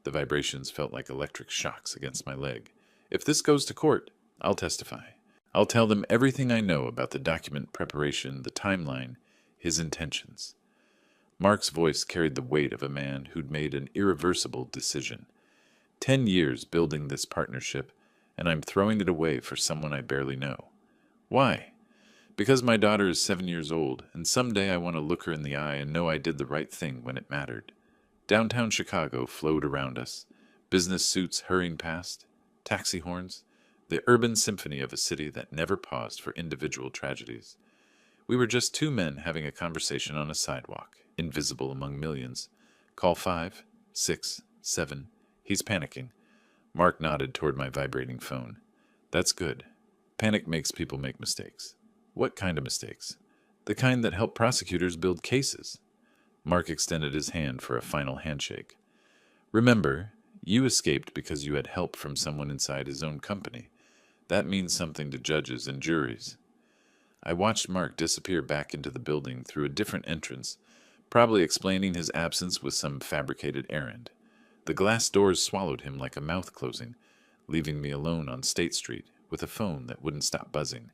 The vibrations felt like electric shocks against my leg. If this goes to court, I'll testify. I'll tell them everything I know about the document preparation, the timeline, his intentions. Mark's voice carried the weight of a man who'd made an irreversible decision. 10 years building this partnership, and I'm throwing it away for someone I barely know. Why? Because my daughter is 7 years old, and someday I want to look her in the eye and know I did the right thing when it mattered. Downtown Chicago flowed around us, business suits hurrying past, taxi horns, the urban symphony of a city that never paused for individual tragedies. We were just 2 men having a conversation on a sidewalk, invisible among millions. Call 5, 6, 7. He's panicking. Mark nodded toward my vibrating phone. That's good. Panic makes people make mistakes. What kind of mistakes? The kind that help prosecutors build cases. Mark extended his hand for a final handshake. Remember, you escaped because you had help from someone inside his own company. That means something to judges and juries. I watched Mark disappear back into the building through a different entrance, probably explaining his absence with some fabricated errand. The glass doors swallowed him like a mouth closing, leaving me alone on State Street with a phone that wouldn't stop buzzing.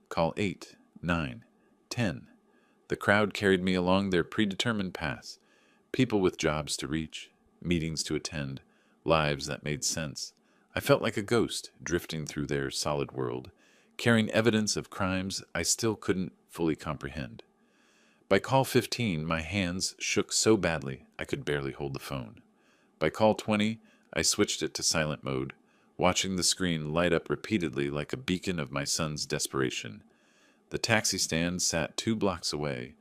Call 8, 9, 10. The crowd carried me along their predetermined paths. People with jobs to reach, meetings to attend, lives that made sense. I felt like a ghost drifting through their solid world, carrying evidence of crimes I still couldn't fully comprehend. By call 15, my hands shook so badly I could barely hold the phone. By call 20, I switched it to silent mode, watching the screen light up repeatedly like a beacon of my son's desperation. The taxi stand sat 2 blocks away.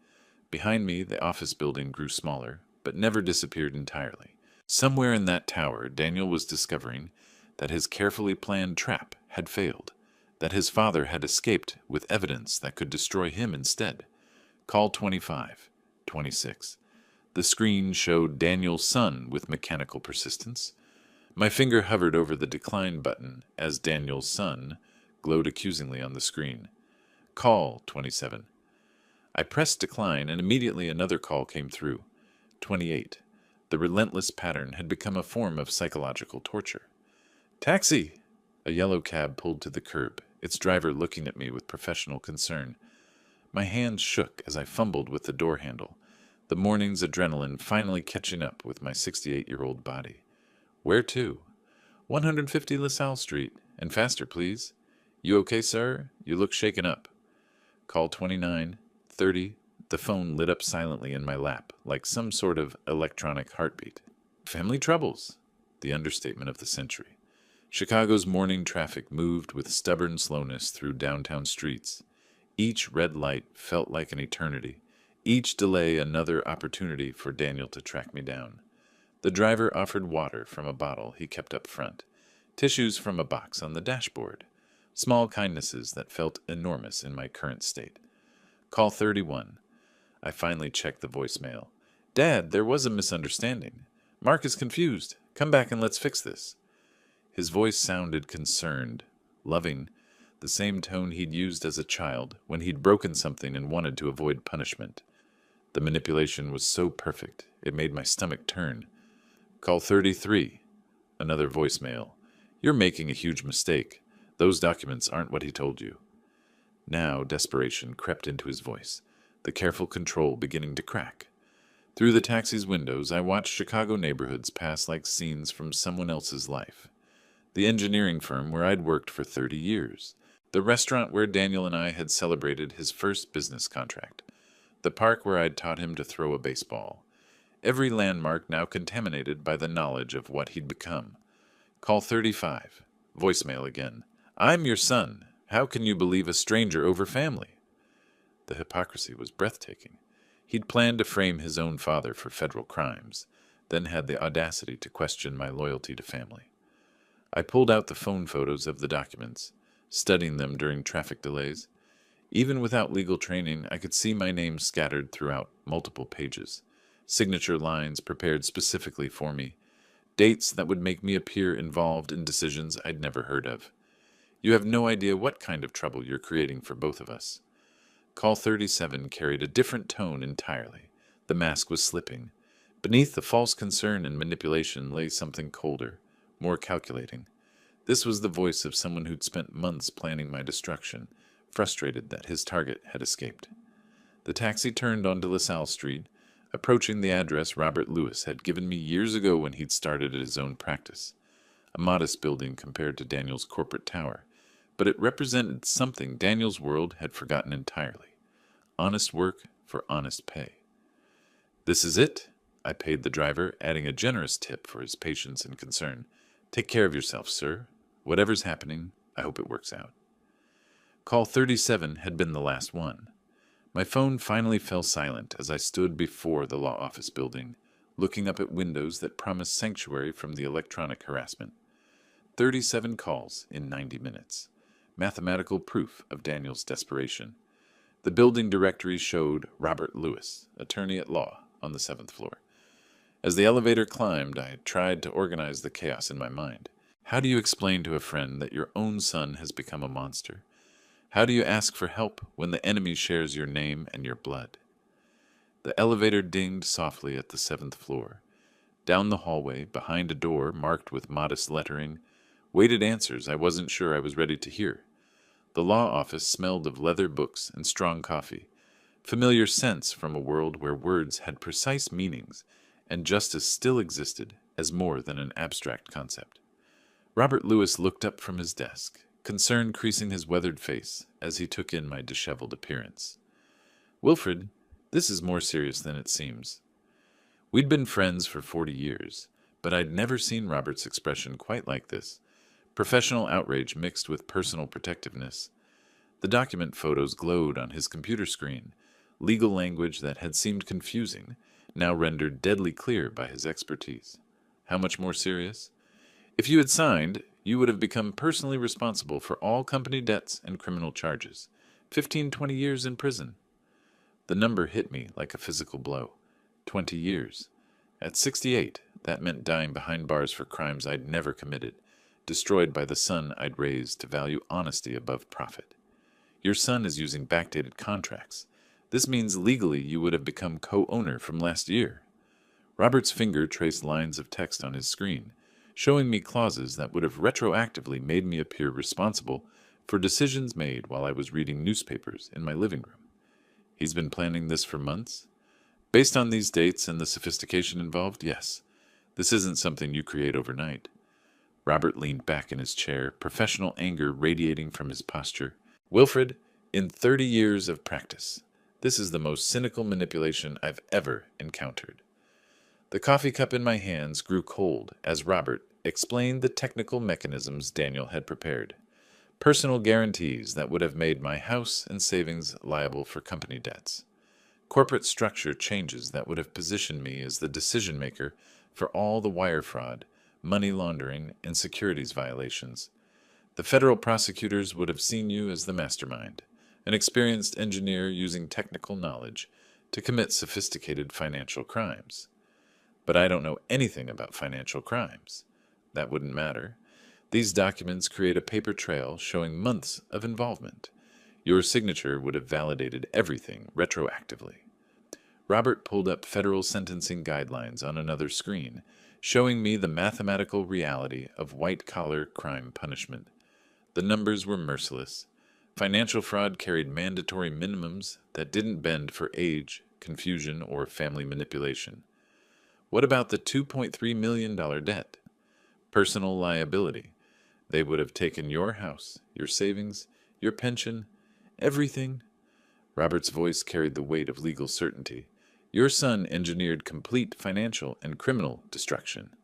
Behind me, the office building grew smaller, but never disappeared entirely. Somewhere in that tower, Daniel was discovering that his carefully planned trap had failed, that his father had escaped with evidence that could destroy him instead. Call 25, 26. The screen showed Daniel's son with mechanical persistence. My finger hovered over the decline button as Daniel's son glowed accusingly on the screen. Call 27. I pressed decline, and immediately another call came through. 28. The relentless pattern had become a form of psychological torture. Taxi! A yellow cab pulled to the curb, its driver looking at me with professional concern. My hands shook as I fumbled with the door handle, the morning's adrenaline finally catching up with my 68-year-old body. Where to? 150 LaSalle Street, and faster, please. You okay, sir? You look shaken up. Call 29, 30. The phone lit up silently in my lap, like some sort of electronic heartbeat. Family troubles, the understatement of the century. Chicago's morning traffic moved with stubborn slowness through downtown streets. Each red light felt like an eternity, each delay another opportunity for Daniel to track me down. The driver offered water from a bottle he kept up front, tissues from a box on the dashboard, small kindnesses that felt enormous in my current state. Call 31. I finally checked the voicemail. Dad, there was a misunderstanding. Mark is confused. Come back and let's fix this. His voice sounded concerned, loving, the same tone he'd used as a child when he'd broken something and wanted to avoid punishment. The manipulation was so perfect, it made my stomach turn. Call 33. Another voicemail. You're making a huge mistake. Those documents aren't what he told you. Now desperation crept into his voice, the careful control beginning to crack. Through the taxi's windows, I watched Chicago neighborhoods pass like scenes from someone else's life. The engineering firm where I'd worked for 30 years. The restaurant where Daniel and I had celebrated his first business contract. The park where I'd taught him to throw a baseball. Every landmark now contaminated by the knowledge of what he'd become. Call 35. Voicemail again. I'm your son. How can you believe a stranger over family? The hypocrisy was breathtaking. He'd planned to frame his own father for federal crimes, then had the audacity to question my loyalty to family. I pulled out the phone photos of the documents, studying them during traffic delays. Even without legal training, I could see my name scattered throughout multiple pages, signature lines prepared specifically for me, dates that would make me appear involved in decisions I'd never heard of. You have no idea what kind of trouble you're creating for both of us. Call 37 carried a different tone entirely. The mask was slipping. Beneath the false concern and manipulation lay something colder, more calculating. This was the voice of someone who'd spent months planning my destruction, frustrated that his target had escaped. The taxi turned onto LaSalle Street, approaching the address Robert Lewis had given me years ago when he'd started at his own practice. A modest building compared to Daniel's corporate tower, but it represented something Daniel's world had forgotten entirely. Honest work for honest pay. This is it, I paid the driver, adding a generous tip for his patience and concern. Take care of yourself, sir. Whatever's happening, I hope it works out. Call 37 had been the last one. My phone finally fell silent as I stood before the law office building, looking up at windows that promised sanctuary from the electronic harassment. 37 calls in 90 minutes. Mathematical proof of Daniel's desperation. The building directory showed Robert Lewis, attorney at law, on the 7th floor. As the elevator climbed, I tried to organize the chaos in my mind. How do you explain to a friend that your own son has become a monster? How do you ask for help when the enemy shares your name and your blood? The elevator dinged softly at the 7th floor. Down the hallway, behind a door marked with modest lettering, waited answers I wasn't sure I was ready to hear. The law office smelled of leather books and strong coffee, familiar scents from a world where words had precise meanings and justice still existed as more than an abstract concept. Robert Lewis looked up from his desk, concern creasing his weathered face as he took in my disheveled appearance. "Wilfred, this is more serious than it seems." We'd been friends for 40 years, but I'd never seen Robert's expression quite like this. Professional outrage mixed with personal protectiveness. The document photos glowed on his computer screen, legal language that had seemed confusing, now rendered deadly clear by his expertise. How much more serious? If you had signed, you would have become personally responsible for all company debts and criminal charges. 15-20 years in prison. The number hit me like a physical blow. 20 years. At 68, that meant dying behind bars for crimes I'd never committed, destroyed by the son I'd raised to value honesty above profit. Your son is using backdated contracts. This means legally you would have become co-owner from last year. Robert's finger traced lines of text on his screen, showing me clauses that would have retroactively made me appear responsible for decisions made while I was reading newspapers in my living room. He's been planning this for months? Based on these dates and the sophistication involved, yes. This isn't something you create overnight. Robert leaned back in his chair, professional anger radiating from his posture. "Wilfred, in 30 years of practice, this is the most cynical manipulation I've ever encountered." The coffee cup in my hands grew cold as Robert explained the technical mechanisms Daniel had prepared. Personal guarantees that would have made my house and savings liable for company debts. Corporate structure changes that would have positioned me as the decision-maker for all the wire fraud, money laundering, and securities violations. The federal prosecutors would have seen you as the mastermind, an experienced engineer using technical knowledge to commit sophisticated financial crimes. But I don't know anything about financial crimes. That wouldn't matter. These documents create a paper trail showing months of involvement. Your signature would have validated everything retroactively. Robert pulled up federal sentencing guidelines on another screen, showing me the mathematical reality of white-collar crime punishment. The numbers were merciless. Financial fraud carried mandatory minimums that didn't bend for age, confusion, or family manipulation. What about the $2.3 million debt? Personal liability. They would have taken your house, your savings, your pension, everything. Robert's voice carried the weight of legal certainty. Your son engineered complete financial and criminal destruction.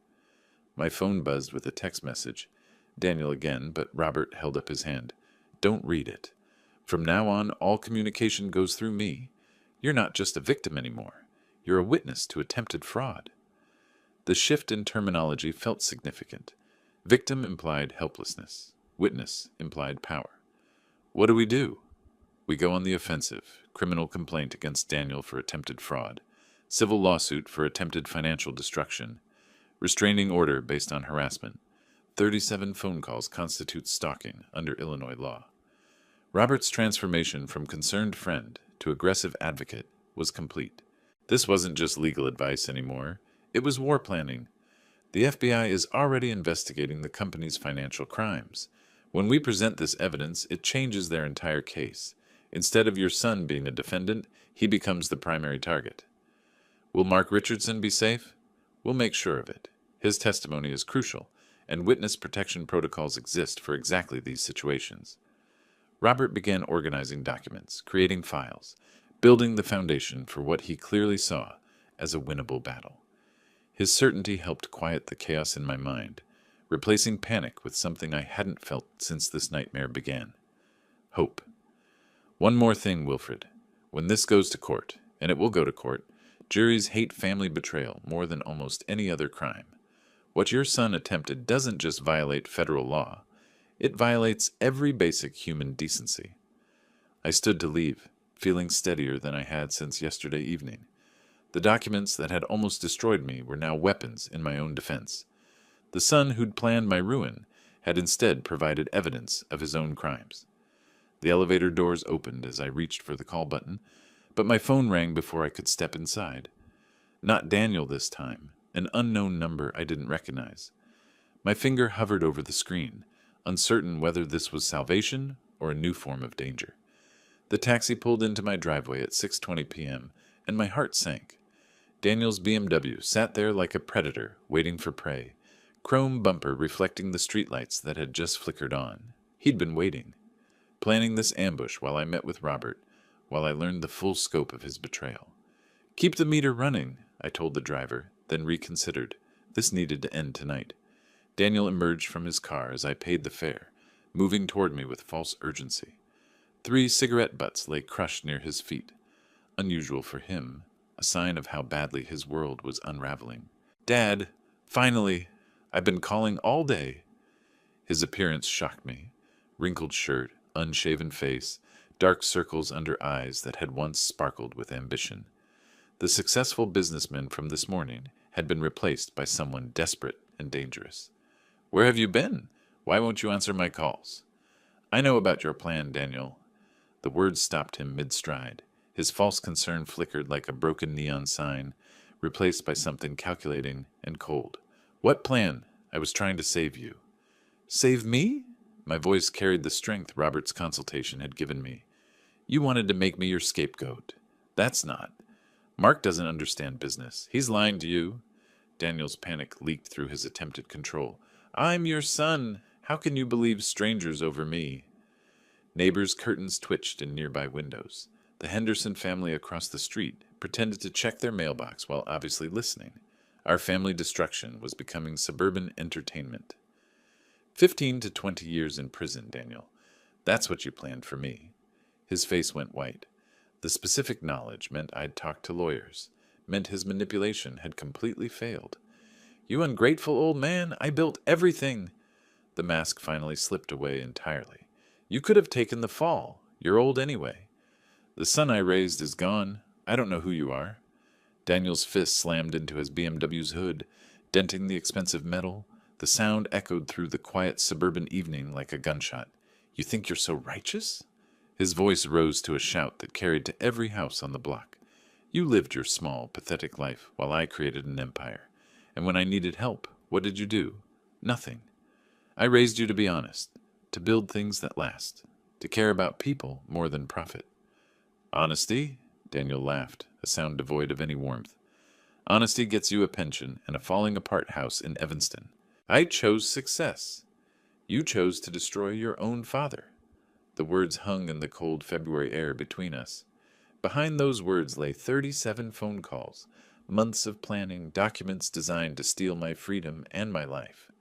My phone buzzed with a text message. Daniel again, but Robert held up his hand. "Don't read it. From now on, all communication goes through me. You're not just a victim anymore. You're a witness to attempted fraud." The shift in terminology felt significant. Victim implied helplessness. Witness implied power. What do? We go on the offensive. Criminal complaint against Daniel for attempted fraud. Civil lawsuit for attempted financial destruction. Restraining order based on harassment. 37 phone calls constitute stalking under Illinois law. Robert's transformation from concerned friend to aggressive advocate was complete. This wasn't just legal advice anymore. It was war planning. The FBI is already investigating the company's financial crimes. When we present this evidence, it changes their entire case. Instead of your son being a defendant, he becomes the primary target. Will Mark Richardson be safe? We'll make sure of it. His testimony is crucial, and witness protection protocols exist for exactly these situations. Robert began organizing documents, creating files, building the foundation for what he clearly saw as a winnable battle. His certainty helped quiet the chaos in my mind, replacing panic with something I hadn't felt since this nightmare began. Hope. "One more thing, Wilfred. When this goes to court, and it will go to court, juries hate family betrayal more than almost any other crime. What your son attempted doesn't just violate federal law, it violates every basic human decency. I stood to leave, feeling steadier than I had since yesterday evening. The documents that had almost destroyed me were now weapons in my own defense. The son who'd planned my ruin had instead provided evidence of his own crimes. The elevator doors opened as I reached for the call button, but my phone rang before I could step inside. Not Daniel this time, an unknown number I didn't recognize. My finger hovered over the screen, uncertain whether this was salvation or a new form of danger. The taxi pulled into my driveway at 6:20 p.m., and my heart sank. Daniel's BMW sat there like a predator, waiting for prey, chrome bumper reflecting the streetlights that had just flickered on. He'd been waiting, planning this ambush while I met with Robert, while I learned the full scope of his betrayal. "Keep the meter running," I told the driver, then reconsidered. This needed to end tonight. Daniel emerged from his car as I paid the fare, moving toward me with false urgency. 3 cigarette butts lay crushed near his feet. Unusual for him, a sign of how badly his world was unraveling. "Dad, finally! I've been calling all day." His appearance shocked me. Wrinkled shirt, unshaven face, dark circles under eyes that had once sparkled with ambition. The successful businessman from this morning had been replaced by someone desperate and dangerous. "Where have you been? Why won't you answer my calls?" "I know about your plan, Daniel." The words stopped him mid-stride. His false concern flickered like a broken neon sign, replaced by something calculating and cold. "What plan? I was trying to save you." "Save me?" My voice carried the strength Robert's consultation had given me. "You wanted to make me your scapegoat. That's not. Mark doesn't understand business. He's lying to you." Daniel's panic leaked through his attempted control. "I'm your son. How can you believe strangers over me?" Neighbors' curtains twitched in nearby windows. The Henderson family across the street pretended to check their mailbox while obviously listening. Our family destruction was becoming suburban entertainment. 15 to 20 years in prison, Daniel. That's what you planned for me. His face went white. The specific knowledge meant I'd talked to lawyers, meant his manipulation had completely failed. "You ungrateful old man, I built everything." The mask finally slipped away entirely. "You could have taken the fall. You're old anyway. The son I raised is gone. I don't know who you are." Daniel's fist slammed into his BMW's hood, denting the expensive metal. The sound echoed through the quiet suburban evening like a gunshot. "You think you're so righteous?" His voice rose to a shout that carried to every house on the block. "You lived your small, pathetic life while I created an empire. And when I needed help, what did you do? Nothing. I raised you to be honest, to build things that last, to care about people more than profit." "Honesty?" Daniel laughed, a sound devoid of any warmth. "Honesty gets you a pension and a falling-apart house in Evanston. I chose success. You chose to destroy your own father." The words hung in the cold February air between us. Behind those words lay 37 phone calls, months of planning, documents designed to steal my freedom and my life.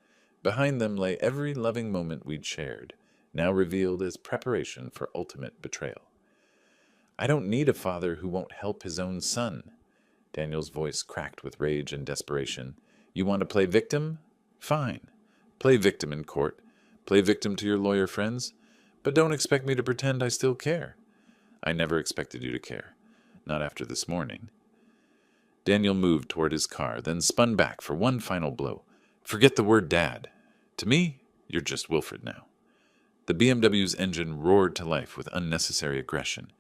Behind them lay every loving moment we'd shared, now revealed as preparation for ultimate betrayal. "I don't need a father who won't help his own son." Daniel's voice cracked with rage and desperation. "You want to play victim? Fine. Play victim in court. Play victim to your lawyer friends. But don't expect me to pretend I still care. I never expected you to care. Not after this morning." Daniel moved toward his car, then spun back for one final blow. "Forget the word dad. To me, you're just Wilfred now." The BMW's engine roared to life with unnecessary aggression.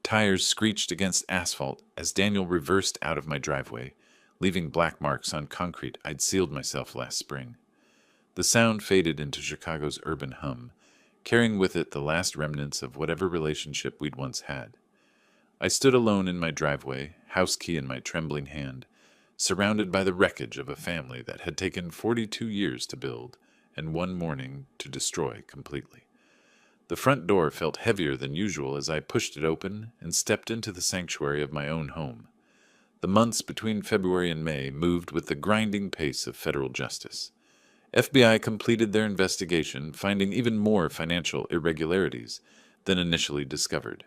Tires screeched against asphalt as Daniel reversed out of my driveway, leaving black marks on concrete I'd sealed myself last spring. The sound faded into Chicago's urban hum, carrying with it the last remnants of whatever relationship we'd once had. I stood alone in my driveway, house key in my trembling hand, surrounded by the wreckage of a family that had taken 42 years to build and one morning to destroy completely. The front door felt heavier than usual as I pushed it open and stepped into the sanctuary of my own home. The months between February and May moved with the grinding pace of federal justice. FBI completed their investigation, finding even more financial irregularities than initially discovered.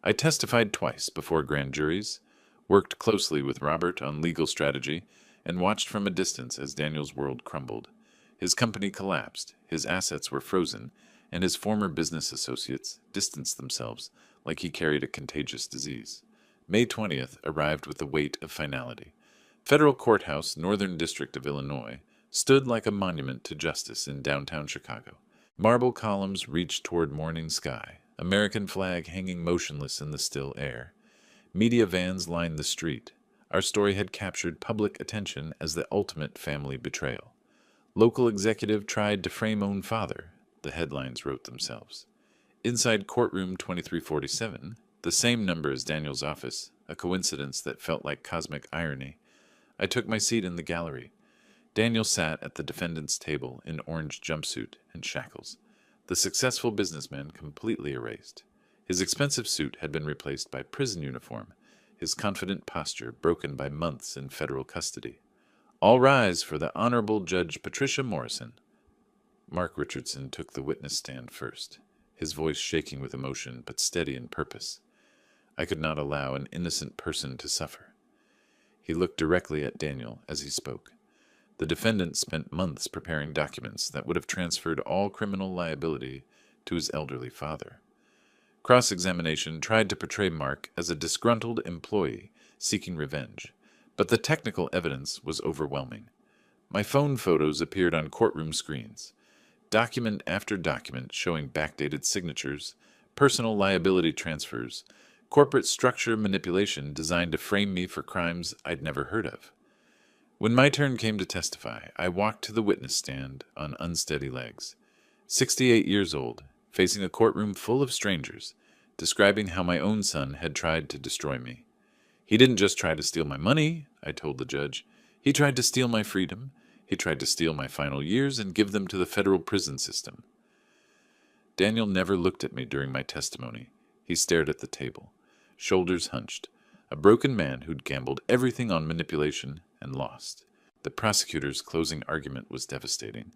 I testified twice before grand juries, worked closely with Robert on legal strategy, and watched from a distance as Daniel's world crumbled. His company collapsed, his assets were frozen, and his former business associates distanced themselves like he carried a contagious disease. May 20th arrived with the weight of finality. Federal Courthouse, Northern District of Illinois, stood like a monument to justice in downtown Chicago. Marble columns reached toward morning sky, American flag hanging motionless in the still air. Media vans lined the street. Our story had captured public attention as the ultimate family betrayal. Local executive tried to frame own father, the headlines wrote themselves. Inside courtroom 2347, the same number as Daniel's office, a coincidence that felt like cosmic irony, I took my seat in the gallery. Daniel sat at the defendant's table in orange jumpsuit and shackles, the successful businessman completely erased. His expensive suit had been replaced by prison uniform, his confident posture broken by months in federal custody. All rise for the Honorable Judge Patricia Morrison. Mark Richardson took the witness stand first, his voice shaking with emotion but steady in purpose. I could not allow an innocent person to suffer. He looked directly at Daniel as he spoke. The defendant spent months preparing documents that would have transferred all criminal liability to his elderly father. Cross-examination tried to portray Mark as a disgruntled employee seeking revenge, but the technical evidence was overwhelming. My phone photos appeared on courtroom screens, document after document showing backdated signatures, personal liability transfers, corporate structure manipulation designed to frame me for crimes I'd never heard of. When my turn came to testify, I walked to the witness stand on unsteady legs. 68 years old, facing a courtroom full of strangers, describing how my own son had tried to destroy me. He didn't just try to steal my money, I told the judge. He tried to steal my freedom. He tried to steal my final years and give them to the federal prison system. Daniel never looked at me during my testimony. He stared at the table, shoulders hunched, a broken man who'd gambled everything on manipulation and lost. The prosecutor's closing argument was devastating.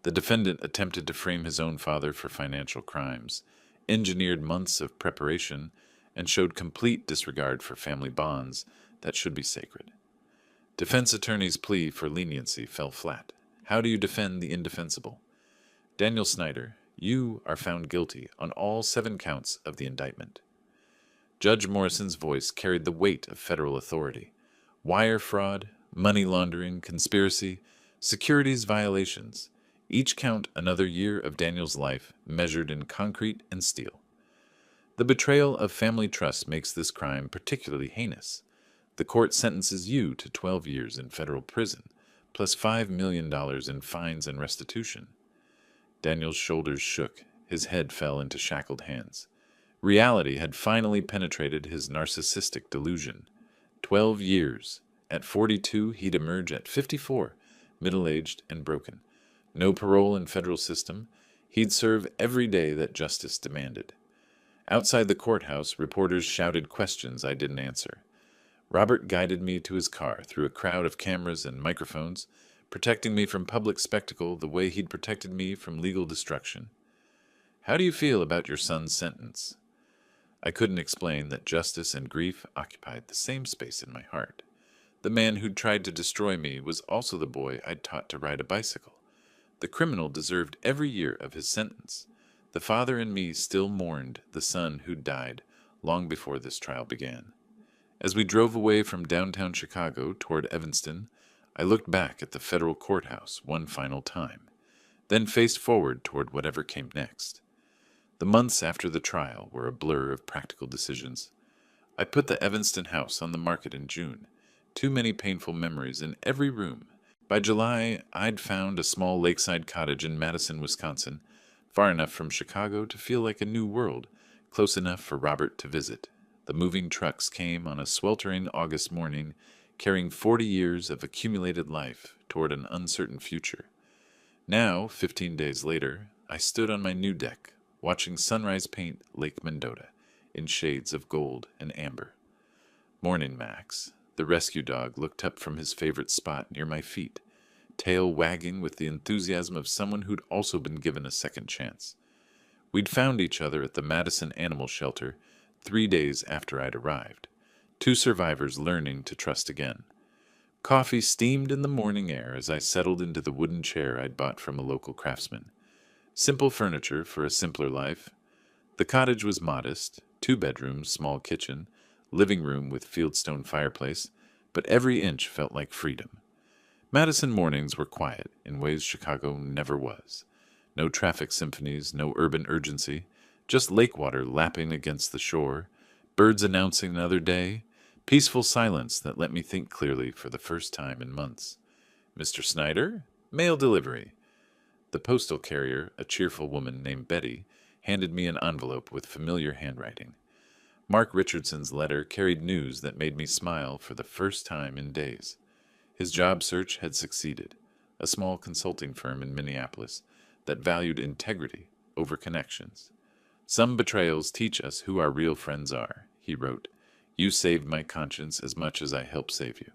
The defendant attempted to frame his own father for financial crimes, engineered months of preparation, and showed complete disregard for family bonds that should be sacred. Defense attorney's plea for leniency fell flat. How do you defend the indefensible? Daniel Snyder, you are found guilty on all 7 counts of the indictment. Judge Morrison's voice carried the weight of federal authority. Wire fraud, money laundering, conspiracy, securities violations, each count another year of Daniel's life measured in concrete and steel. The betrayal of family trust makes this crime particularly heinous. The court sentences you to 12 years in federal prison, plus $5 million in fines and restitution. Daniel's shoulders shook, his head fell into shackled hands. Reality had finally penetrated his narcissistic delusion. 12 years. At 42, he'd emerge at 54, middle-aged and broken. No parole in federal system. He'd serve every day that justice demanded. Outside the courthouse, reporters shouted questions I didn't answer. Robert guided me to his car through a crowd of cameras and microphones, protecting me from public spectacle the way he'd protected me from legal destruction. How do you feel about your son's sentence? I couldn't explain that justice and grief occupied the same space in my heart. The man who'd tried to destroy me was also the boy I'd taught to ride a bicycle. The criminal deserved every year of his sentence. The father in me still mourned the son who'd died long before this trial began. As we drove away from downtown Chicago toward Evanston, I looked back at the federal courthouse one final time, then faced forward toward whatever came next. The months after the trial were a blur of practical decisions. I put the Evanston house on the market in June. Too many painful memories in every room. By July, I'd found a small lakeside cottage in Madison, Wisconsin, far enough from Chicago to feel like a new world, close enough for Robert to visit. The moving trucks came on a sweltering August morning, carrying 40 years of accumulated life toward an uncertain future. Now, 15 days later, I stood on my new deck, watching sunrise paint Lake Mendota in shades of gold and amber. Morning, Max. The rescue dog looked up from his favorite spot near my feet, tail wagging with the enthusiasm of someone who'd also been given a second chance. We'd found each other at the Madison Animal Shelter 3 days after I'd arrived. 2 survivors learning to trust again. Coffee steamed in the morning air as I settled into the wooden chair I'd bought from a local craftsman. Simple furniture for a simpler life. The cottage was modest, 2 bedrooms, small kitchen, living room with fieldstone fireplace, but every inch felt like freedom. Madison mornings were quiet in ways Chicago never was. No traffic symphonies, no urban urgency, just lake water lapping against the shore, birds announcing another day, peaceful silence that let me think clearly for the first time in months. Mr. Snyder? Mail delivery. The postal carrier, a cheerful woman named Betty, handed me an envelope with familiar handwriting. Mark Richardson's letter carried news that made me smile for the first time in days. His job search had succeeded, a small consulting firm in Minneapolis that valued integrity over connections. Some betrayals teach us who our real friends are, he wrote. You saved my conscience as much as I helped save you.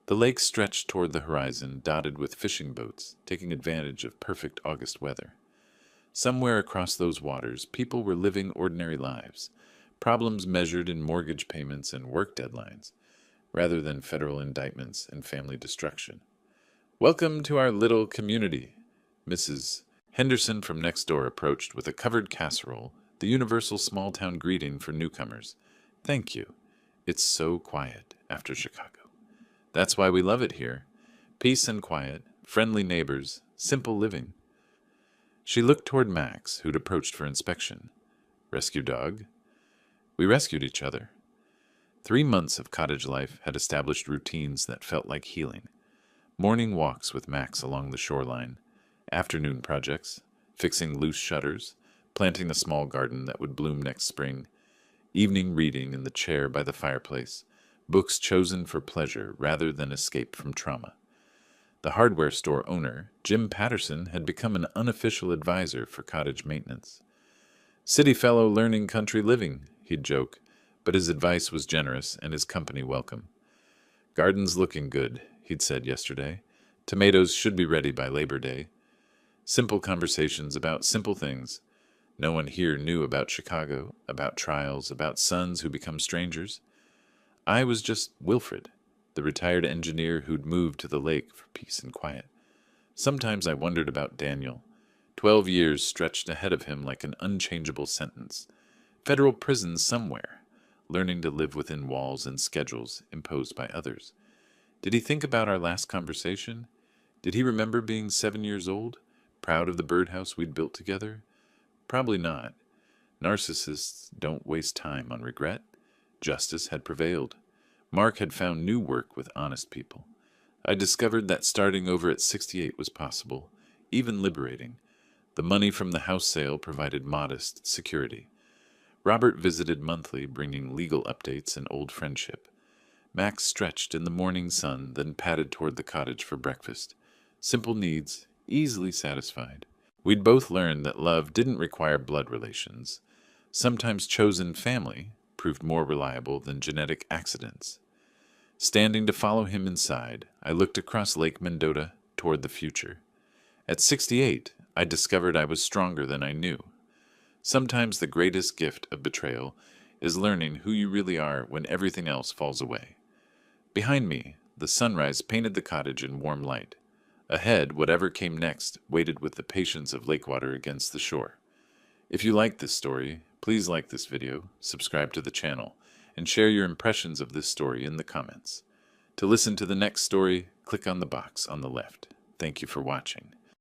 The lake stretched toward the horizon, dotted with fishing boats, taking advantage of perfect August weather. Somewhere across those waters, people were living ordinary lives, problems measured in mortgage payments and work deadlines, rather than federal indictments and family destruction. Welcome to our little community. Mrs. Henderson from next door approached with a covered casserole, the universal small-town greeting for newcomers. Thank you. It's so quiet after Chicago. That's why we love it here. Peace and quiet, friendly neighbors, simple living. She looked toward Max, who'd approached for inspection. Rescue dog? We rescued each other. 3 months of cottage life had established routines that felt like healing. Morning walks with Max along the shoreline, afternoon projects, fixing loose shutters, planting a small garden that would bloom next spring, evening reading in the chair by the fireplace, books chosen for pleasure rather than escape from trauma. The hardware store owner, Jim Patterson, had become an unofficial advisor for cottage maintenance. City fellow learning country living, he'd joke, but his advice was generous and his company welcome. Garden's looking good, he'd said yesterday. Tomatoes should be ready by Labor Day. Simple conversations about simple things. No one here knew about Chicago, about trials, about sons who become strangers. I was just Wilfred, the retired engineer who'd moved to the lake for peace and quiet. Sometimes I wondered about Daniel. 12 years stretched ahead of him like an unchangeable sentence. Federal prison somewhere, learning to live within walls and schedules imposed by others. Did he think about our last conversation? Did he remember being 7 years old, proud of the birdhouse we'd built together? Probably not. Narcissists don't waste time on regret. Justice had prevailed. Mark had found new work with honest people. I discovered that starting over at 68 was possible, even liberating. The money from the house sale provided modest security. Robert visited monthly, bringing legal updates and old friendship. Max stretched in the morning sun, then padded toward the cottage for breakfast. Simple needs, easily satisfied. We'd both learned that love didn't require blood relations. Sometimes chosen family proved more reliable than genetic accidents. Standing to follow him inside, I looked across Lake Mendota toward the future. At 68, I discovered I was stronger than I knew. Sometimes the greatest gift of betrayal is learning who you really are when everything else falls away. Behind me, the sunrise painted the cottage in warm light. Ahead, whatever came next waited with the patience of lake water against the shore. If you like this story, please like this video, subscribe to the channel, and share your impressions of this story in the comments. To listen to the next story, click on the box on the left. Thank you for watching.